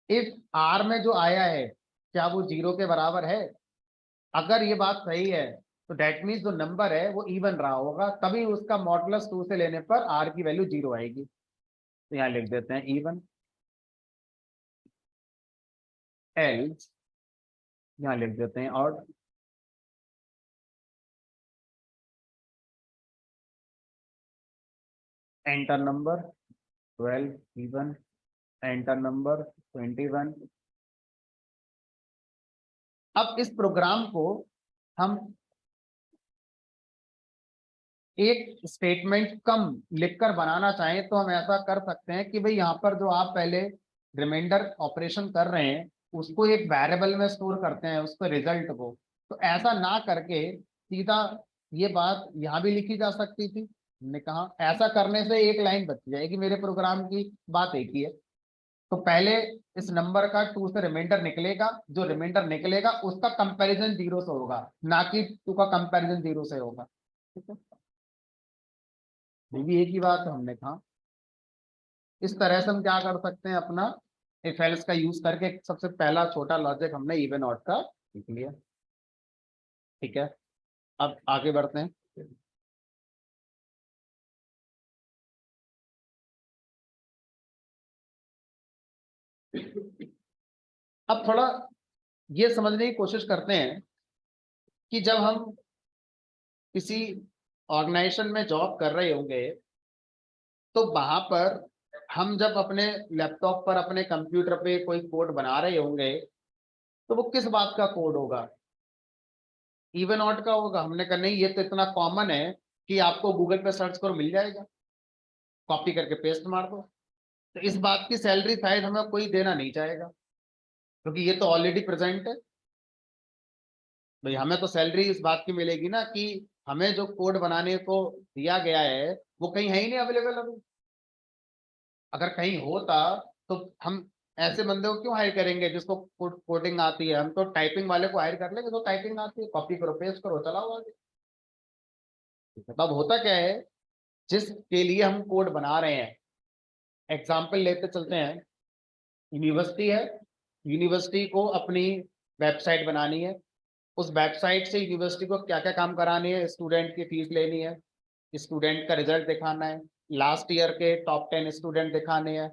इफ आर में जो आया है क्या वो 0 के बराबर है, अगर ये बात सही है तो डेट मीन्स जो नंबर है वो इवन रहा होगा, तभी उसका मॉडुलस 2 से लेने पर आर की वैल्यू 0 आएगी। तो यहाँ लिख देते हैं इवन, एल्स यहाँ लिख देते हैं odd. Enter number 12 even, enter number 21। अब इस प्रोग्राम को हम एक स्टेटमेंट कम लिखकर बनाना चाहें तो हम ऐसा कर सकते हैं कि भाई यहाँ पर जो आप पहले रिमाइंडर ऑपरेशन कर रहे हैं उसको एक वेरिएबल में स्टोर करते हैं उसको रिजल्ट को। तो ऐसा ना करके सीधा ये बात यहाँ भी लिखी जा सकती थी। हमने कहा ऐसा करने से एक लाइन बच जाएगी, मेरे प्रोग्राम की बात एक ही है। तो पहले इस नंबर का 2 से रिमाइंडर निकलेगा, जो रिमाइंडर निकलेगा उसका कंपैरिजन 0 से होगा, ना कि 2 का कंपैरिजन 0 से होगा। ठीक है, ये भी एक ही बात है। हमने कहा इस तरह से हम क्या कर सकते हैं, अपना इफ एल्स का यूज करके सबसे पहला छोटा लॉजिक हमने इवन ऑड का लिख लिया। ठीक है, अब आगे बढ़ते हैं। अब थोड़ा ये समझने की कोशिश करते हैं कि जब हम किसी ऑर्गेनाइजेशन में जॉब कर रहे होंगे तो वहां पर हम जब अपने लैपटॉप पर अपने कंप्यूटर पे कोई कोड बना रहे होंगे तो वो किस बात का कोड होगा? इवन ऑड का होगा। हमने कहा नहीं, ये तो इतना कॉमन है कि आपको गूगल पे सर्च करो मिल जाएगा, कॉपी करके पेस्ट मार दो। तो इस बात की सैलरी शायद हमें कोई देना नहीं चाहेगा, क्योंकि ये तो ऑलरेडी प्रेजेंट है। भाई हमें तो सैलरी इस बात की मिलेगी ना कि हमें जो कोड बनाने को दिया गया है वो कहीं है ही नहीं अवेलेबल अभी। अगर कहीं होता तो हम ऐसे बंदे को क्यों हायर करेंगे जिसको कोडिंग आती है? हम तो टाइपिंग वाले को हायर कर लेंगे, तो टाइपिंग आती है, कॉपी करो पेस्ट करो चलाओ आगे। तब होता क्या है, जिसके लिए हम कोड बना रहे हैं, एग्जाम्पल लेते चलते हैं। यूनिवर्सिटी है, यूनिवर्सिटी को अपनी वेबसाइट बनानी है। उस वेबसाइट से यूनिवर्सिटी को क्या क्या काम करानी है? स्टूडेंट की फीस लेनी है, स्टूडेंट का रिजल्ट दिखाना है, लास्ट ईयर के टॉप 10 स्टूडेंट दिखाने हैं,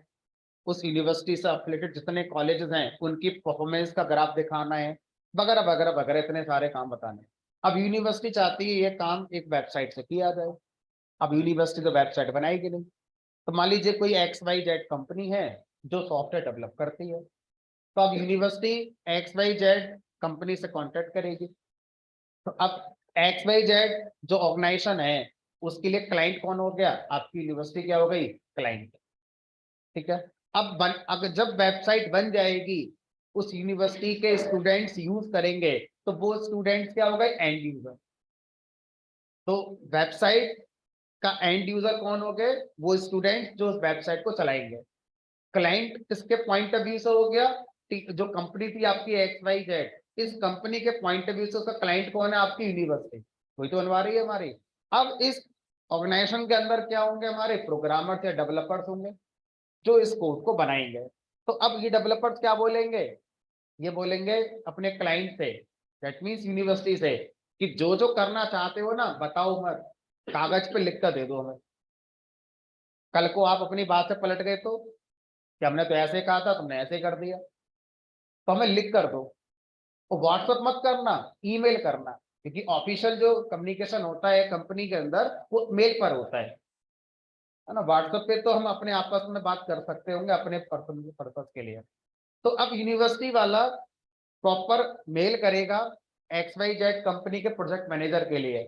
उस यूनिवर्सिटी से अफिलेटेड जितने कॉलेजेस हैं उनकी परफॉर्मेंस का ग्राफ दिखाना है, वगैरह वगैरह वगैरह, इतने सारे काम बताने हैं। अब यूनिवर्सिटी चाहती है ये काम एक वेबसाइट से किया जाए। अब यूनिवर्सिटी तो वेबसाइट बनाएगी नहीं। तो मान लीजिए कोई XYZ कंपनी है जो सॉफ्टवेयर डेवलप करती है, तो अब यूनिवर्सिटी XYZ कंपनी से कॉन्टेक्ट करेगी। तो अब XYZ जो ऑर्गेनाइजेशन है उसके लिए क्लाइंट कौन हो गया? आपकी यूनिवर्सिटी क्या हो गई? क्लाइंट। ठीक है। अब अगर जब वेबसाइट बन जाएगी, उस यूनिवर्सिटी के स्टूडेंट्स यूज करेंगे, तो वो स्टूडेंट्स क्या हो गए? And user. तो वेबसाइट का एंड यूजर कौन हो गए? वो स्टूडेंट जो उस वेबसाइट को चलाएंगे। क्लाइंट किसके पॉइंट ऑफ व्यू से हो गया? जो कंपनी थी आपकी XYZ, इस कंपनी के पॉइंट ऑफ व्यू से उसका क्लाइंट कौन है? आपकी यूनिवर्सिटी। वही तो बनवा रही है हमारी। अब इस ऑर्गेनाइजेशन के अंदर क्या होंगे? हमारे प्रोग्रामर्स या डेवलपर्स होंगे जो इस कोड को बनाएंगे। तो अब ये डेवलपर्स क्या बोलेंगे? ये बोलेंगे अपने क्लाइंट से, दैट मीन्स यूनिवर्सिटी से, कि जो जो करना चाहते हो ना बताओ मत, कागज पे लिख कर दे दो हमें। कल को आप अपनी बात से पलट गए तो कि हमने तो ऐसे कहा था, तुमने ऐसे कर दिया, तो हमें लिख कर दो। तो व्हाट्सएप मत करना, ईमेल करना, क्योंकि ऑफिशियल जो कम्युनिकेशन होता है कंपनी के अंदर वो मेल पर होता है ना। व्हाट्सएप पे तो हम अपने आपस में बात कर सकते होंगे अपने पर्पस के लिए। तो अब यूनिवर्सिटी वाला प्रॉपर मेल करेगा XYZ कंपनी के प्रोजेक्ट मैनेजर के लिए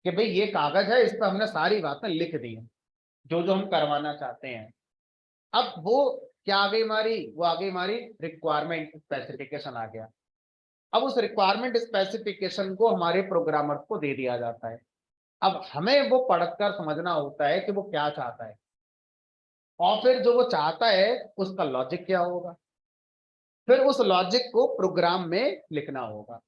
कि भाई ये कागज है, इस पर हमने सारी बातें लिख दी हैं जो जो हम करवाना चाहते हैं। अब वो क्या आ गई हमारी? वो आ गई हमारी रिक्वायरमेंट स्पेसिफिकेशन आ गया। अब उस रिक्वायरमेंट स्पेसिफिकेशन को हमारे प्रोग्रामर्स को दे दिया जाता है। अब हमें वो पढ़कर समझना होता है कि वो क्या चाहता है, और फिर जो वो चाहता है उसका लॉजिक क्या होगा, फिर उस लॉजिक को प्रोग्राम में लिखना होगा।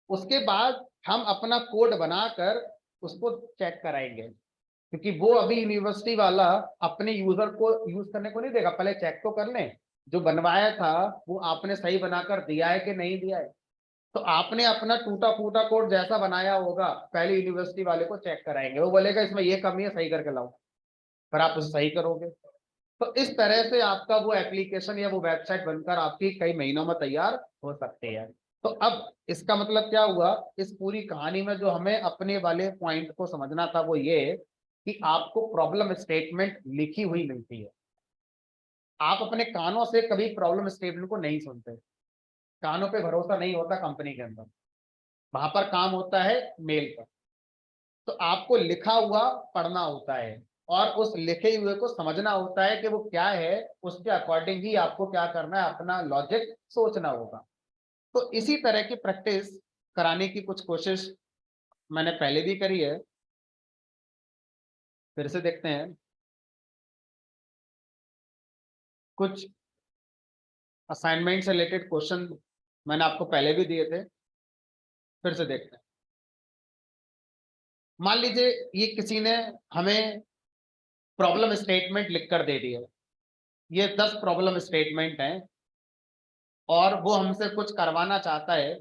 उसके बाद हम अपना कोड बनाकर उसको चेक कराएंगे, क्योंकि वो अभी यूनिवर्सिटी वाला अपने यूजर को यूज करने को नहीं देगा। पहले चेक तो कर लें जो बनवाया था वो आपने सही बनाकर दिया है कि नहीं दिया है। तो आपने अपना टूटा फूटा कोड जैसा बनाया होगा, पहले यूनिवर्सिटी वाले को चेक कराएंगे, वो बोलेगा इसमें ये कमी है, सही करके लाओ, फिर आप उसे सही करोगे। तो इस तरह से आपका वो एप्लीकेशन या वो वेबसाइट बनकर आपकी कई महीनों में तैयार हो सकती है। तो अब इसका मतलब क्या हुआ? इस पूरी कहानी में जो हमें अपने वाले पॉइंट को समझना था वो ये कि आपको प्रॉब्लम स्टेटमेंट लिखी हुई मिलती है। आप अपने कानों से कभी प्रॉब्लम स्टेटमेंट को नहीं सुनते, कानों पे भरोसा नहीं होता कंपनी के अंदर, वहां पर काम होता है मेल पर। तो आपको लिखा हुआ पढ़ना होता है और उस लिखे हुए को समझना होता है कि वो क्या है, उसके अकॉर्डिंग ही आपको क्या करना है, अपना लॉजिक सोचना होगा। तो इसी तरह की प्रैक्टिस कराने की कुछ कोशिश मैंने पहले भी करी है, फिर से देखते हैं। कुछ असाइनमेंट से रिलेटेड क्वेश्चन मैंने आपको पहले भी दिए थे, फिर से देखते हैं। मान लीजिए ये किसी ने हमें प्रॉब्लम स्टेटमेंट लिखकर दे दिया, ये 10 प्रॉब्लम स्टेटमेंट हैं और वो हमसे कुछ करवाना चाहता है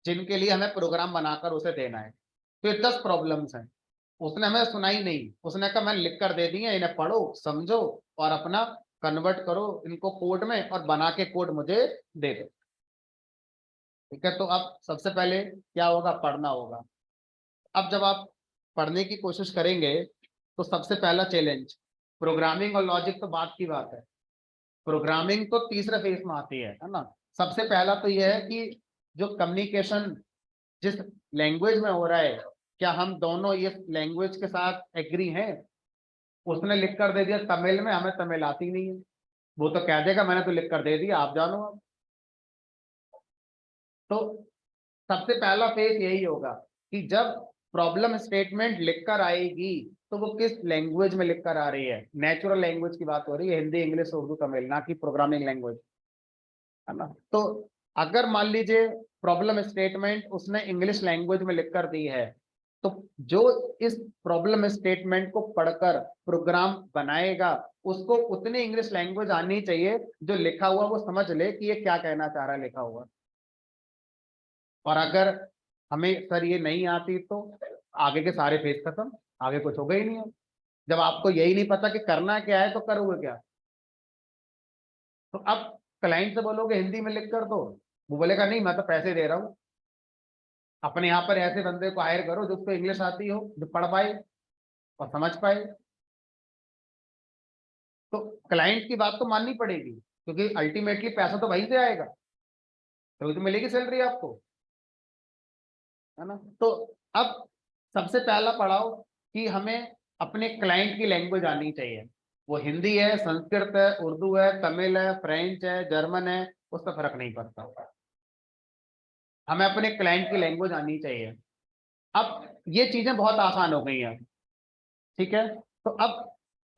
जिनके लिए हमें प्रोग्राम बनाकर उसे देना है। तो ये 10 प्रॉब्लम्स हैं, उसने हमें सुनाई नहीं, उसने कहा मैंने लिख कर दे दी है, इन्हें पढ़ो समझो और अपना कन्वर्ट करो इनको कोड में और बना के कोड मुझे दे दो। ठीक है, तो अब सबसे पहले क्या होगा? पढ़ना होगा। अब जब आप पढ़ने की कोशिश करेंगे तो सबसे पहला चैलेंज, प्रोग्रामिंग और लॉजिक तो बात की बात है, प्रोग्रामिंग तो तीसरे फेज में आती है ना। सबसे पहला तो यह है कि जो कम्युनिकेशन जिस लैंग्वेज में हो रहा है, क्या हम दोनों इस लैंग्वेज के साथ एग्री हैं? उसने लिख कर दे दिया तमिल में, हमें तमिल आती नहीं है, वो तो कह देगा मैंने तो लिख कर दे दिया, आप जानो। अब तो सबसे पहला फेज यही होगा कि जब प्रॉब्लम स्टेटमेंट लिखकर आएगी तो वो किस लैंग्वेज में लिखकर आ रही है। नेचुरल लैंग्वेज की बात हो रही है, हिंदी, इंग्लिश, उर्दू, तमिल, ना कि प्रोग्रामिंग लैंग्वेज, है ना। तो अगर मान लीजिए प्रॉब्लम स्टेटमेंट उसने इंग्लिश लैंग्वेज में लिखकर दी है, तो जो इस प्रॉब्लम स्टेटमेंट को पढ़कर प्रोग्राम बनाएगा उसको उतनी इंग्लिश लैंग्वेज आनी चाहिए जो लिखा हुआ वो समझ ले कि ये क्या कहना चाह रहा है लिखा हुआ। और अगर हमें सर ये नहीं आती तो आगे के सारे फेज खत्म, आगे कुछ होगा ही नहीं है। जब आपको यही नहीं पता कि करना क्या है तो करोगे क्या? तो अब क्लाइंट से बोलोगे हिंदी में लिख कर दो, वो बोलेगा नहीं मैं तो पैसे दे रहा हूँ। अपने यहाँ पर ऐसे बंदे को हायर करो जो उसको इंग्लिश आती हो, जो पढ़ पाए और समझ पाए। तो क्लाइंट की बात तो माननी पड़ेगी, क्योंकि अल्टीमेटली पैसा तो वहीं से आएगा, तो मिलेगी सैलरी आपको, है ना। तो अब सबसे पहला पड़ाव कि हमें अपने क्लाइंट की लैंग्वेज आनी चाहिए। वो हिंदी है, संस्कृत है, उर्दू है, तमिल है, फ्रेंच है, जर्मन है, उसका फर्क नहीं पड़ता, हमें अपने क्लाइंट की लैंग्वेज आनी चाहिए। अब ये चीजें बहुत आसान हो गई हैं, ठीक है। तो अब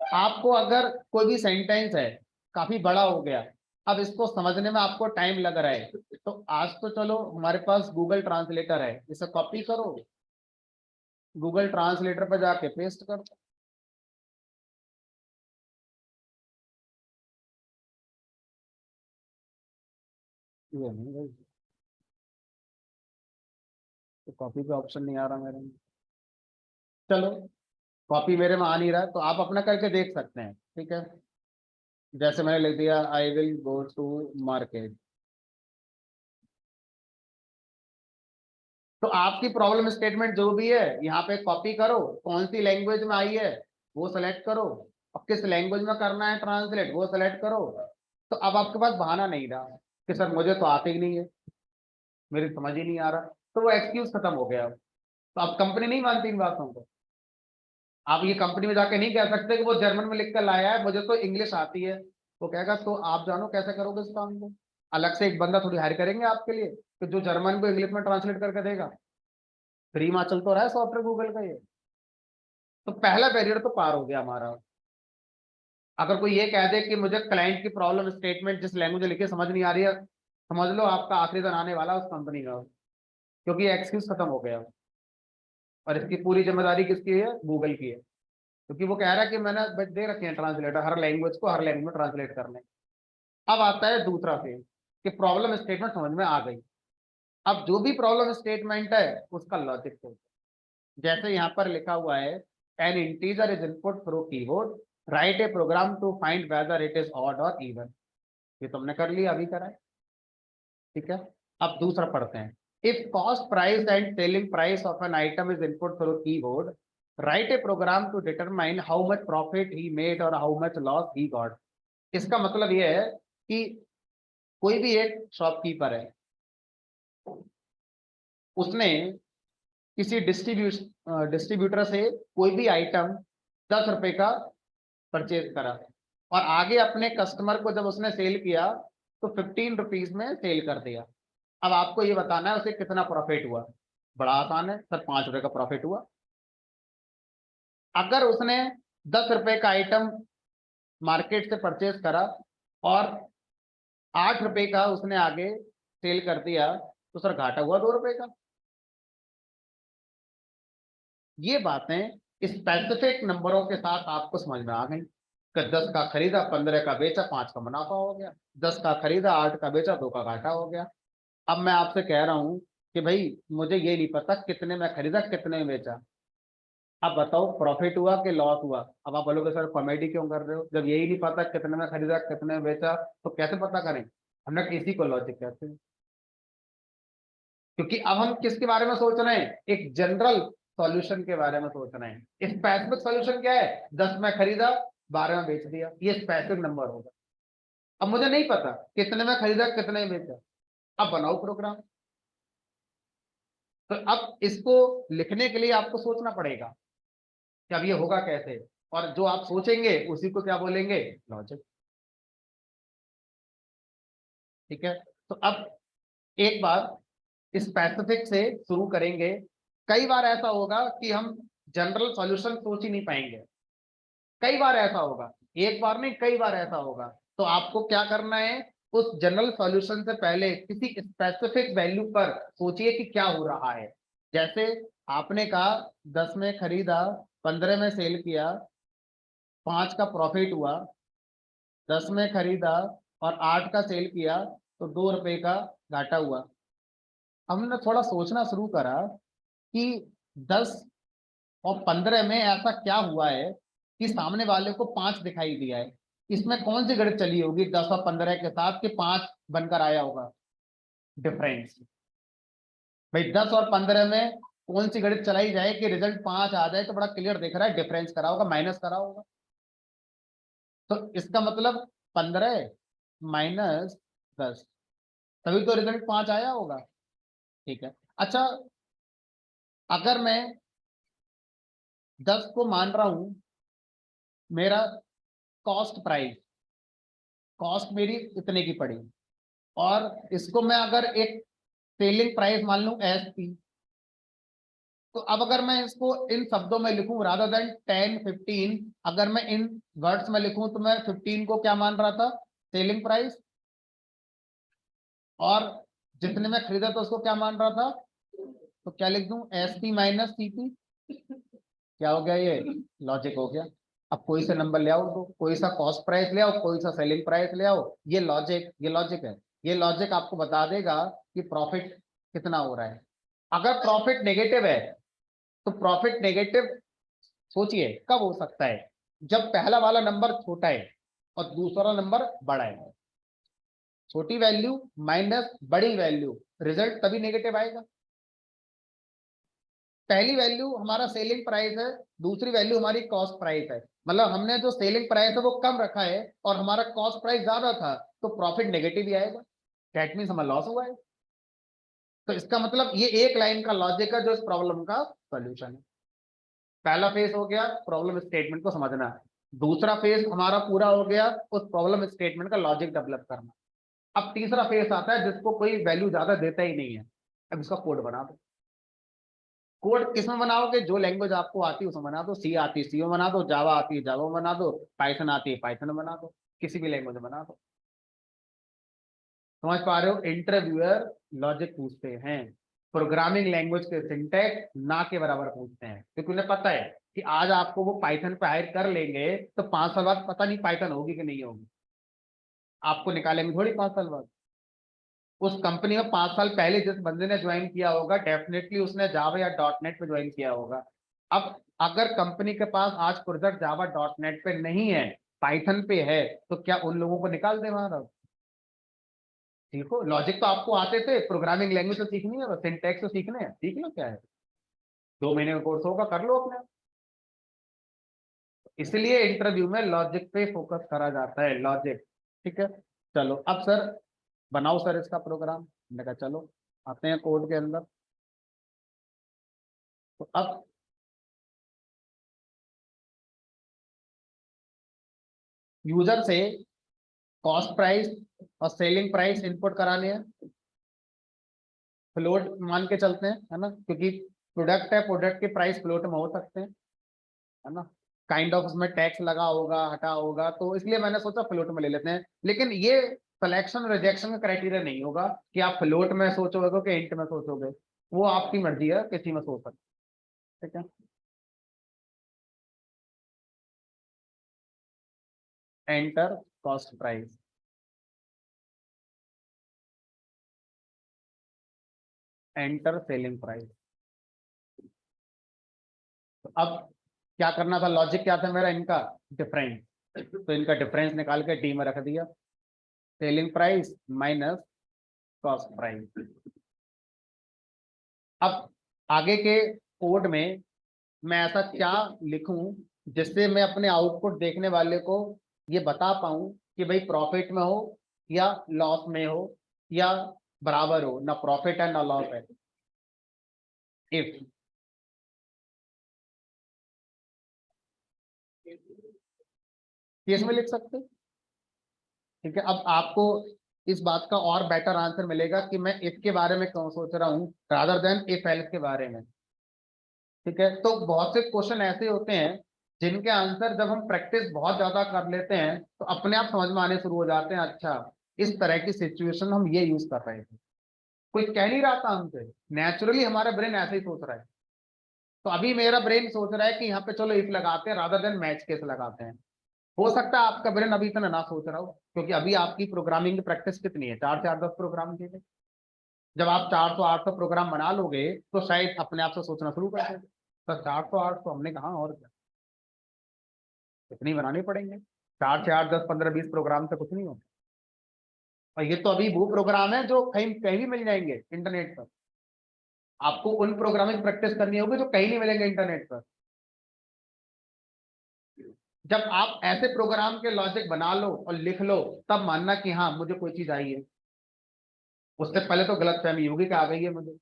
आपको अगर कोई भी सेंटेंस है काफी बड़ा हो गया, अब इसको समझने में आपको टाइम लग रहा है, तो आज तो चलो हमारे पास गूगल ट्रांसलेटर है, इसे कॉपी करो, गूगल ट्रांसलेटर पर जाके पेस्ट कर दो। ये नहीं भाई, तो कॉपी पे ऑप्शन नहीं आ रहा मेरे में। चलो, कॉपी मेरे में आ नहीं रहा तो आप अपना करके देख सकते हैं, ठीक है। जैसे मैंने लिख दिया I will go to market, तो आपकी प्रॉब्लम स्टेटमेंट जो भी है यहाँ पे कॉपी करो, कौन सी लैंग्वेज में आई है वो सेलेक्ट करो, और किस लैंग्वेज में करना है ट्रांसलेट वो सेलेक्ट करो। तो अब आपके पास बहाना नहीं रहा कि सर मुझे तो आते ही नहीं है, मेरी समझ ही नहीं आ रहा, तो वो एक्सक्यूज खत्म हो गया। तो अब कंपनी नहीं मानती इन बातों को। आप ये कंपनी में जाके नहीं कह सकते कि वो जर्मन में लिख कर लाया है, मुझे तो इंग्लिश आती है। वो कहेगा तो आप जानो कैसे करोगे इस काम को, अलग से एक बंदा थोड़ी हायर करेंगे आपके लिए कि जो जर्मन को इंग्लिश में ट्रांसलेट करके देगा। फ्री में चल तो रहा है सॉफ्टवेयर गूगल का ये। तो पहला बैरियर तो पार हो गया हमारा। अगर कोई ये कह दे कि मुझे क्लाइंट की प्रॉब्लम स्टेटमेंट जिस लैंग्वेज में लिखे समझ नहीं आ रही है, समझ लो आपका आखिरी दिन आने वाला है उस कंपनी का, क्योंकि एक्सक्यूज खत्म हो गया। और इसकी पूरी जिम्मेदारी किसकी है? गूगल की है, क्योंकि वो कह रहा है कि मैंने दे रखे हैं ट्रांसलेटर हर लैंग्वेज को हर लैंग्वेज में ट्रांसलेट करने। अब आता है दूसरा फेज कि प्रॉब्लम स्टेटमेंट समझ में आ गई। अब जो भी प्रॉब्लम स्टेटमेंट है उसका लॉजिक हो, जैसे यहाँ पर लिखा हुआ है an integer is input through keyboard, write a program to find whether it is odd और इवन। ये तुमने कर लिया, अभी करा है, ठीक है। अब दूसरा पढ़ते हैं। If cost price and selling price of an item is input through keyboard, write a program to determine how much profit he made और how much loss he got. इसका मतलब यह है कि कोई भी एक शॉपकीपर है, उसने किसी डिस्ट्रीब्यूटर से कोई भी आइटम 10 रुपए का परचेज करा, और आगे अपने कस्टमर को जब उसने सेल किया तो 15 रुपीज में सेल कर दिया। अब आपको ये बताना है उसे कितना प्रॉफिट हुआ। बड़ा आसान है सर, 5 रुपए का प्रॉफिट हुआ। अगर उसने 10 रुपए का आइटम मार्केट से परचेज करा और 8 रुपए का उसने आगे सेल कर दिया, तो सर घाटा हुआ 2 रुपए का। ये बातें स्पेसिफिक नंबरों के साथ आपको समझ में आ गई कि 10 का खरीदा, 15 का बेचा, 5 का मुनाफा हो गया, 10 का खरीदा, 8 का बेचा, 2 का घाटा हो गया। अब मैं आपसे कह रहा हूं कि भाई मुझे ये नहीं पता कितने में खरीदा कितने में बेचा, अब बताओ प्रॉफिट हुआ कि लॉस हुआ। अब आप बोलोगे सर कॉमेडी क्यों कर रहे हो, जब यही नहीं पता कितने में खरीदा कितने में बेचा तो कैसे पता करें। हमने इसी को लॉजिक कहते हैं, क्योंकि अब हम किसके बारे में सोच रहे हैं? एक जनरल सॉल्यूशन के बारे में सोच रहे हैं। स्पेसिफिक सॉल्यूशन क्या है? 10 में खरीदा, 12 में बेच दिया, ये स्पेसिफिक नंबर होगा। अब मुझे नहीं पता कितने में खरीदा कितने में बेचा, अब बनाओ प्रोग्राम। तो अब इसको लिखने के लिए आपको सोचना पड़ेगा कि अब ये होगा कैसे, और जो आप सोचेंगे उसी को क्या बोलेंगे, लॉजिक। ठीक है, तो अब एक बार स्पेसिफिक से शुरू करेंगे। कई बार ऐसा होगा कि हम जनरल सॉल्यूशन सोच ही नहीं पाएंगे, कई बार ऐसा होगा, एक बार नहीं कई बार ऐसा होगा। तो आपको क्या करना है, उस जनरल सॉल्यूशन से पहले किसी स्पेसिफिक वैल्यू पर सोचिए कि क्या हो रहा है। जैसे आपने कहा 10 में खरीदा, 15 में सेल किया, 5 का प्रॉफिट हुआ, 10 में खरीदा और 8 का सेल किया तो 2 रुपए का घाटा हुआ। हमने थोड़ा सोचना शुरू करा कि 10 और 15 में ऐसा क्या हुआ है कि सामने वाले को 5 दिखाई दिया है, इसमें कौन सी गणित चली होगी 10 और 15 के साथ कि 5 बनकर आया होगा डिफरेंस। भाई 10 और 15 में कौन सी गणित चलाई जाए कि रिजल्ट 5 आ जाए, तो बड़ा क्लियर दिख रहा है डिफरेंस करा होगा, माइनस करा होगा। तो इसका मतलब 15 माइनस 10, तभी तो रिजल्ट 5 आया होगा। ठीक है, अच्छा अगर मैं 10 को मान रहा हूं मेरा कॉस्ट प्राइस, कॉस्ट मेरी इतने की पड़ी, और इसको मैं अगर एक सेलिंग प्राइस मान लूं SP, तो अब अगर मैं इसको इन शब्दों में लिखूं रादर देन 10 15, अगर मैं इन वर्ड्स में लिखूं तो मैं 15 को क्या मान रहा था, सेलिंग प्राइस, और जितने में खरीदा था उसको क्या मान रहा था, तो क्या लिख दूं SP माइनस CP। क्या हो गया, ये लॉजिक हो गया। अब कोई सा नंबर ले आओ, तो कोई सा कॉस्ट प्राइस ले आओ, कोई सा सेलिंग प्राइस ले आओ, ये लॉजिक, ये लॉजिक है। ये लॉजिक आपको बता देगा कि प्रॉफिट कितना हो रहा है। अगर प्रॉफिट नेगेटिव है, तो प्रॉफिट नेगेटिव सोचिए कब हो सकता है, जब पहला वाला नंबर छोटा है और दूसरा नंबर बड़ा है। छोटी वैल्यू माइनस बड़ी वैल्यू, रिजल्ट तभी नेगेटिव आएगा। पहली वैल्यू हमारा सेलिंग प्राइस है, दूसरी वैल्यू हमारी कॉस्ट प्राइस है, मतलब हमने जो सेलिंग प्राइस है वो कम रखा है और हमारा कॉस्ट प्राइस ज्यादा था, तो प्रॉफिट नेगेटिव ही आएगा, दैट मींस हमारा लॉस हुआ है। तो इसका मतलब ये एक लाइन का लॉजिक है जो इस प्रॉब्लम का सॉल्यूशन है। पहला फेज हो गया प्रॉब्लम स्टेटमेंट को समझना, दूसरा फेज हमारा पूरा हो गया उस प्रॉब्लम स्टेटमेंट का लॉजिक डेवलप करना। अब तीसरा फेज आता है जिसको कोई वैल्यू ज्यादा देता ही नहीं है, अब इसका कोड बना दो। कोड किसमें बनाओगे, जो लैंग्वेज आपको आती है उसमें बना दो, सी आती है सी में बना दो, जावा आती है जावा में बना दो, पाइथन आती है पाइथन में बना दो, किसी भी लैंग्वेज में बना दो। समझ पा रहे हो, इंटरव्यूअर लॉजिक पूछते हैं, प्रोग्रामिंग लैंग्वेज के सिंटैक्स ना के बराबर पूछते हैं, क्योंकि उन्हें पता है कि आज आपको वो पाइथन पे हायर कर लेंगे तो 5 साल बाद पता नहीं पाइथन होगी कि नहीं होगी, आपको निकालेंगे थोड़ी 5 साल बाद। उस कंपनी में 5 साल पहले जिस बंदे ने ज्वाइन किया होगा डेफिनेटली उसने जावा या .NET पे ज्वाइन किया होगा। अब अगर कंपनी के पास आज प्रोजेक्ट जावा .NET पे नहीं है, पाइथन पे है, तो क्या उन लोगों को निकाल दे वहां? सीखो, लॉजिक तो आपको आते थे, प्रोग्रामिंग लैंग्वेज तो सीखनी है, सिंटैक्स तो सीखने हैं, सीख लो क्या है, 2 महीने का कोर्स होगा कर लो अपने। इसलिए इंटरव्यू में लॉजिक पे फोकस करा जाता है, लॉजिक। ठीक है, चलो अब सर बनाओ सर इसका प्रोग्राम। मैंने कहा चलो आते हैं कोड के अंदर। तो अब यूजर से कॉस्ट प्राइस और सेलिंग प्राइस इनपुट कराने हैं, फ्लोट मान के चलते हैं, है ना, क्योंकि प्रोडक्ट है, प्रोडक्ट के प्राइस फ्लोट में हो सकते हैं, है ना, काइंड ऑफ उसमें टैक्स लगा होगा हटा होगा, तो इसलिए मैंने सोचा फ्लोट में ले लेते हैं। लेकिन ये सिलेक्शन रिजेक्शन का क्राइटेरिया नहीं होगा कि आप फ्लोट में सोचोगे कि इंट में सोचोगे, वो आपकी मर्जी है, किसी में सोच सकते। ठीक है, enter cost price, enter selling price. तो अब क्या करना था, लॉजिक क्या था मेरा, इनका डिफरेंस, तो इनका डिफरेंस निकाल के डी में रख दिया, selling price minus cost price. अब आगे के कोड में मैं ऐसा क्या लिखूं जिससे मैं अपने आउटपुट देखने वाले को ये बता पाऊं कि भाई प्रॉफिट में हो या लॉस में हो या बराबर हो, ना प्रॉफिट है ना लॉस है। इफ केस में लिख सकते हैं। ठीक है, अब आपको इस बात का और बेटर आंसर मिलेगा कि मैं इफ के बारे में क्यों सोच रहा हूं रादर देन इफ एल्स के बारे में। ठीक है, तो बहुत से क्वेश्चन ऐसे होते हैं जिनके आंसर जब हम प्रैक्टिस बहुत ज्यादा कर लेते हैं तो अपने आप समझ में आने शुरू हो जाते हैं, अच्छा इस तरह की सिचुएशन हम ये यूज कर रहे थे, कोई कह नहीं रहा था हमसे, नेचुरली हमारा ब्रेन ऐसे ही सोच रहा है। तो अभी मेरा ब्रेन सोच रहा है कि यहाँ पे चलो इफ लगाते हैं रादर देन मैच केस लगाते हैं। हो सकता है आपका ब्रेन अभी इतना ना सोच रहा हो, क्योंकि अभी आपकी प्रोग्रामिंग की प्रैक्टिस कितनी है, 4 से 8 10 प्रोग्राम की है। जब आप 400 800 प्रोग्राम बना लोगे तो शायद अपने आप से सोचना शुरू कर देंगे, तो 400 800 हमने कहा और क्या, इतनी बनाने पड़ेंगे, 4 से 8 10 15 20 प्रोग्राम से कुछ नहीं होता। और ये तो अभी वो प्रोग्राम है जो कहीं कहीं भी मिल जाएंगे इंटरनेट पर। आपको उन प्रोग्रामिंग प्रैक्टिस करनी होगी जो कहीं नहीं मिलेंगे इंटरनेट पर। जब आप ऐसे प्रोग्राम के लॉजिक बना लो और लिख लो तब मानना कि हाँ मुझे कोई चीज आई है, उससे पहले तो गलत फहमी होगी कि आ गई है मुझे।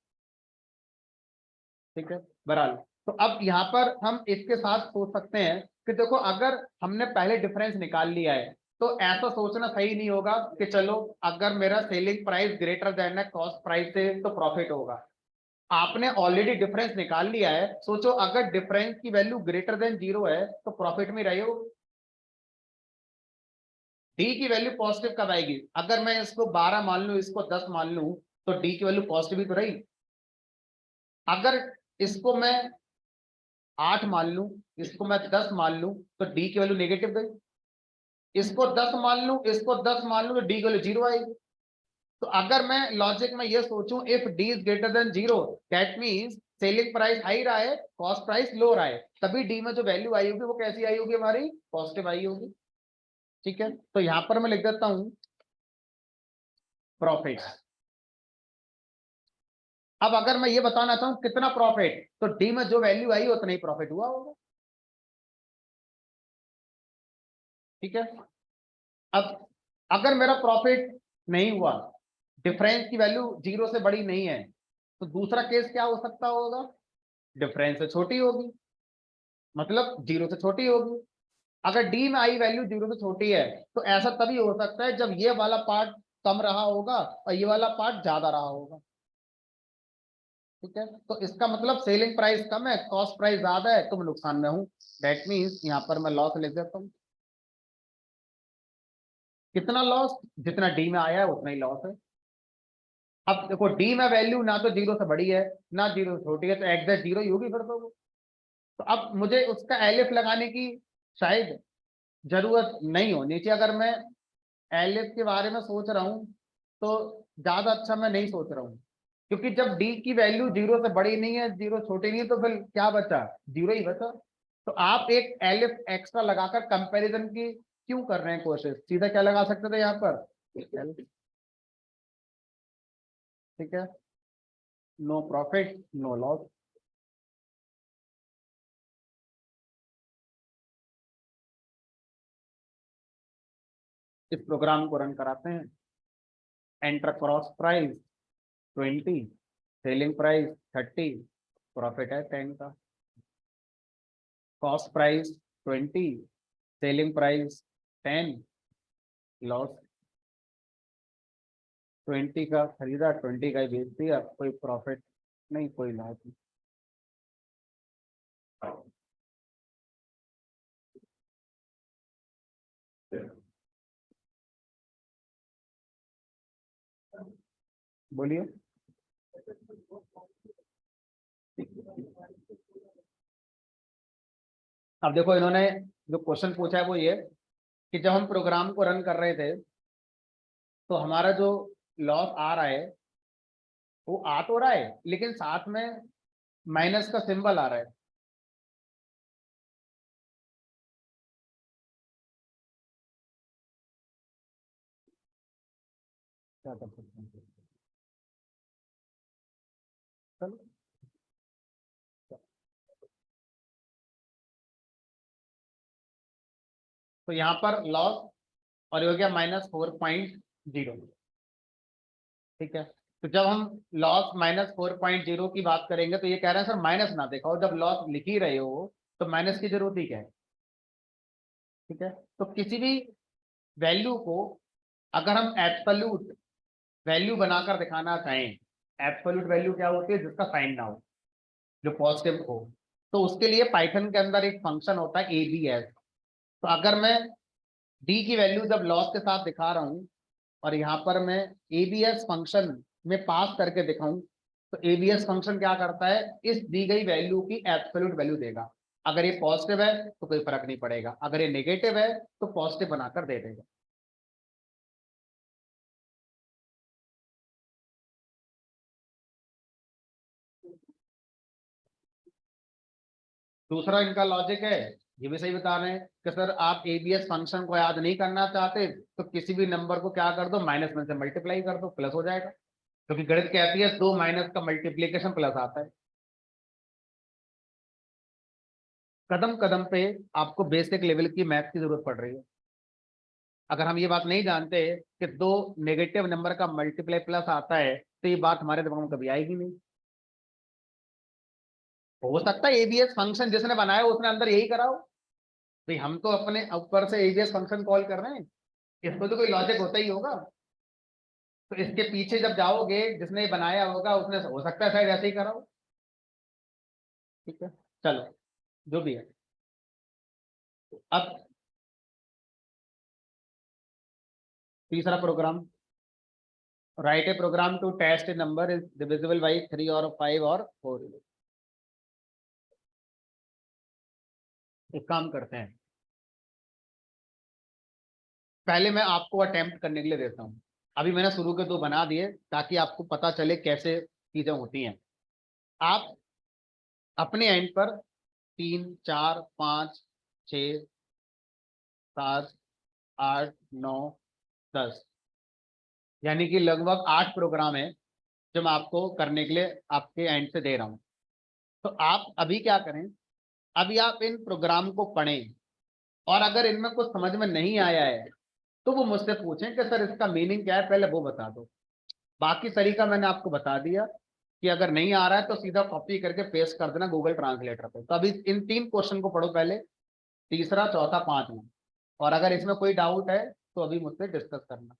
ठीक है, बहरहाल तो अब यहाँ पर हम इसके साथ सोच सकते हैं कि देखो अगर हमने पहले डिफरेंस निकाल लिया है तो ऐसा सोचना सही नहीं होगा कि चलो अगर मेरा सेलिंग प्राइस ग्रेटर देन है कॉस्ट प्राइस से तो प्रॉफिट होगा। आपने ऑलरेडी डिफरेंस निकाल लिया है, सोचो अगर डिफरेंस की वैल्यू ग्रेटर देन 0 है तो प्रॉफिट में रहे हो। डी की वैल्यू पॉजिटिव कब आएगी, अगर मैं इसको 12 मान लूं इसको 10 मान लूं तो डी की वैल्यू पॉजिटिव ही तो रही। अगर इसको मैं 8 मान लूं इसको मैं 10 मान लूं तो डी की वैल्यू नेगेटिव गई। इसको 10 मान लूं इसको 10 मान लूं तो डी की वैल्यू 0 आएगी। तो अगर मैं लॉजिक में ये सोचूं if D is greater than 0 that means selling price high रहा है कॉस्ट प्राइस लो रहा है, तभी डी में जो वैल्यू आई होगी वो कैसी आई होगी, हमारी पॉजिटिव आई होगी। ठीक है, तो यहां पर मैं लिख देता हूं प्रॉफिट। अब अगर मैं ये बताना चाहूं कितना प्रॉफिट, तो डी में जो वैल्यू आई उतना ही प्रॉफिट हुआ होगा। ठीक है, अब अगर मेरा प्रॉफिट नहीं हुआ, डिफरेंस की वैल्यू 0 से बड़ी नहीं है, तो दूसरा केस क्या हो सकता होगा, डिफरेंस से छोटी होगी, मतलब 0 से छोटी होगी। अगर डी में आई वैल्यू 0 से छोटी है तो ऐसा तभी हो सकता है जब ये वाला पार्ट कम रहा होगा और ये वाला पार्ट ज्यादा रहा होगा। ठीक है, तो इसका मतलब सेलिंग प्राइस कम है कॉस्ट प्राइस ज्यादा है तो मैं नुकसान में हूं, दैट मीन्स यहाँ पर मैं लॉस लिख देता हूँ। कितना लॉस, जितना डी में आया है उतना ही लॉस है। अब देखो डी में वैल्यू ना तो 0 से बड़ी है ना 0 से छोटी है, तो एग्जैक्ट 0 ही होगी फिर तो वो। तो अब मुझे उसका एलिफ लगाने की शायद जरूरत नहीं होनी चाहिए। अगर मैं एलिफ के बारे में सोच रहा हूं तो ज्यादा अच्छा मैं नहीं सोच रहा हूं, क्योंकि जब डी की वैल्यू 0 से बड़ी नहीं है 0 छोटी नहीं है तो फिर क्या बचा, 0 ही बचा। तो आप एक एलिफ एक्स्ट्रा लगाकर कंपैरिजन की क्यों कर रहे हैं कोशिश, सीधा क्या लगा सकते थे यहाँ पर L। ठीक है, नो प्रॉफिट नो लॉस। इस प्रोग्राम को रन कराते हैं। Enter cross price 20, selling price 30, profit है 10 का। Cost price 20, selling price 10, loss. 20 का खरीदा 20 का ही बेच दिया, कोई प्रॉफिट नहीं कोई लॉस नहीं। बोलिए। अब देखो इन्होंने जो क्वेश्चन पूछा है वो ये कि जब हम प्रोग्राम को रन कर रहे थे तो हमारा जो लॉस आ रहा है वो आ तो रहा है लेकिन साथ में माइनस का सिंबल आ रहा है। क्या कर सकते हैं, चलो। तो यहाँ पर लॉस और ये हो गया -4.0। ठीक है, तो जब हम लॉस -4.0 की बात करेंगे तो ये कह रहे हैं सर माइनस ना दिखाओ, जब लॉस लिख ही रहे हो तो माइनस की जरूरत ही क्या है। ठीक है, तो किसी भी वैल्यू को अगर हम एब्सोल्यूट वैल्यू बनाकर दिखाना चाहें, एब्सोल्यूट वैल्यू क्या होती है, जिसका साइन ना हो, जो पॉजिटिव हो, तो उसके लिए पाइथन के अंदर एक फंक्शन होता है एबीएस। तो अगर मैं डी की वैल्यू जब लॉस के साथ दिखा रहा हूं और यहाँ पर मैं एबीएस फंक्शन में पास करके दिखाऊं, तो एबीएस फंक्शन क्या करता है, इस दी गई वैल्यू की एब्सोल्यूट वैल्यू देगा। अगर ये पॉजिटिव है तो कोई फर्क नहीं पड़ेगा, अगर ये नेगेटिव है तो पॉजिटिव बनाकर दे देगा। दूसरा इनका लॉजिक है, ये भी सही बता रहे हैं कि सर आप एबीएस फंक्शन को याद नहीं करना चाहते तो किसी भी नंबर को क्या कर दो, माइनस में से मल्टीप्लाई कर दो, प्लस हो जाएगा, क्योंकि गणित कहती है दो माइनस का मल्टीप्लीकेशन प्लस आता है। कदम कदम पे आपको बेसिक लेवल की मैथ की जरूरत पड़ रही है। अगर हम ये बात नहीं जानते कि दो नेगेटिव नंबर का मल्टीप्लाई प्लस आता है तो ये बात हमारे दिमाग में कभी आएगी नहीं। हो सकता है एबीएस फंक्शन जिसने बनाया उसने अंदर यही करा हो, भाई हम तो अपने ऊपर से एबीएस फंक्शन कॉल कर रहे हैं, इसको तो कोई लॉजिक होता ही होगा। तो इसके पीछे जब जाओगे जिसने बनाया होगा उसने हो सकता है शायद ऐसे ही करा हो। ठीक है, चलो जो भी है। अब तीसरा program, write a program to test a number is divisible by 3 और 5 और 4। एक काम करते हैं, पहले मैं आपको अटेम्प्ट करने के लिए देता हूं। अभी मैंने शुरू के दो बना दिए ताकि आपको पता चले कैसे चीजें होती हैं। आप अपने एंड पर 3 4 5 6 7 8 9 10 यानी कि लगभग 8 प्रोग्राम है जो मैं आपको करने के लिए आपके एंड से दे रहा हूं। तो आप अभी क्या करें, अभी आप इन प्रोग्राम को पढ़ें और अगर इनमें कुछ समझ में नहीं आया है तो वो मुझसे पूछें कि सर इसका मीनिंग क्या है, पहले वो बता दो। बाकी तरीका मैंने आपको बता दिया कि अगर नहीं आ रहा है तो सीधा कॉपी करके पेस्ट कर देना गूगल ट्रांसलेटर पे। तो अभी इन 3 क्वेश्चन को पढ़ो पहले, तीसरा चौथा पांचवा, और अगर इसमें कोई डाउट है तो अभी मुझसे डिस्कस करना।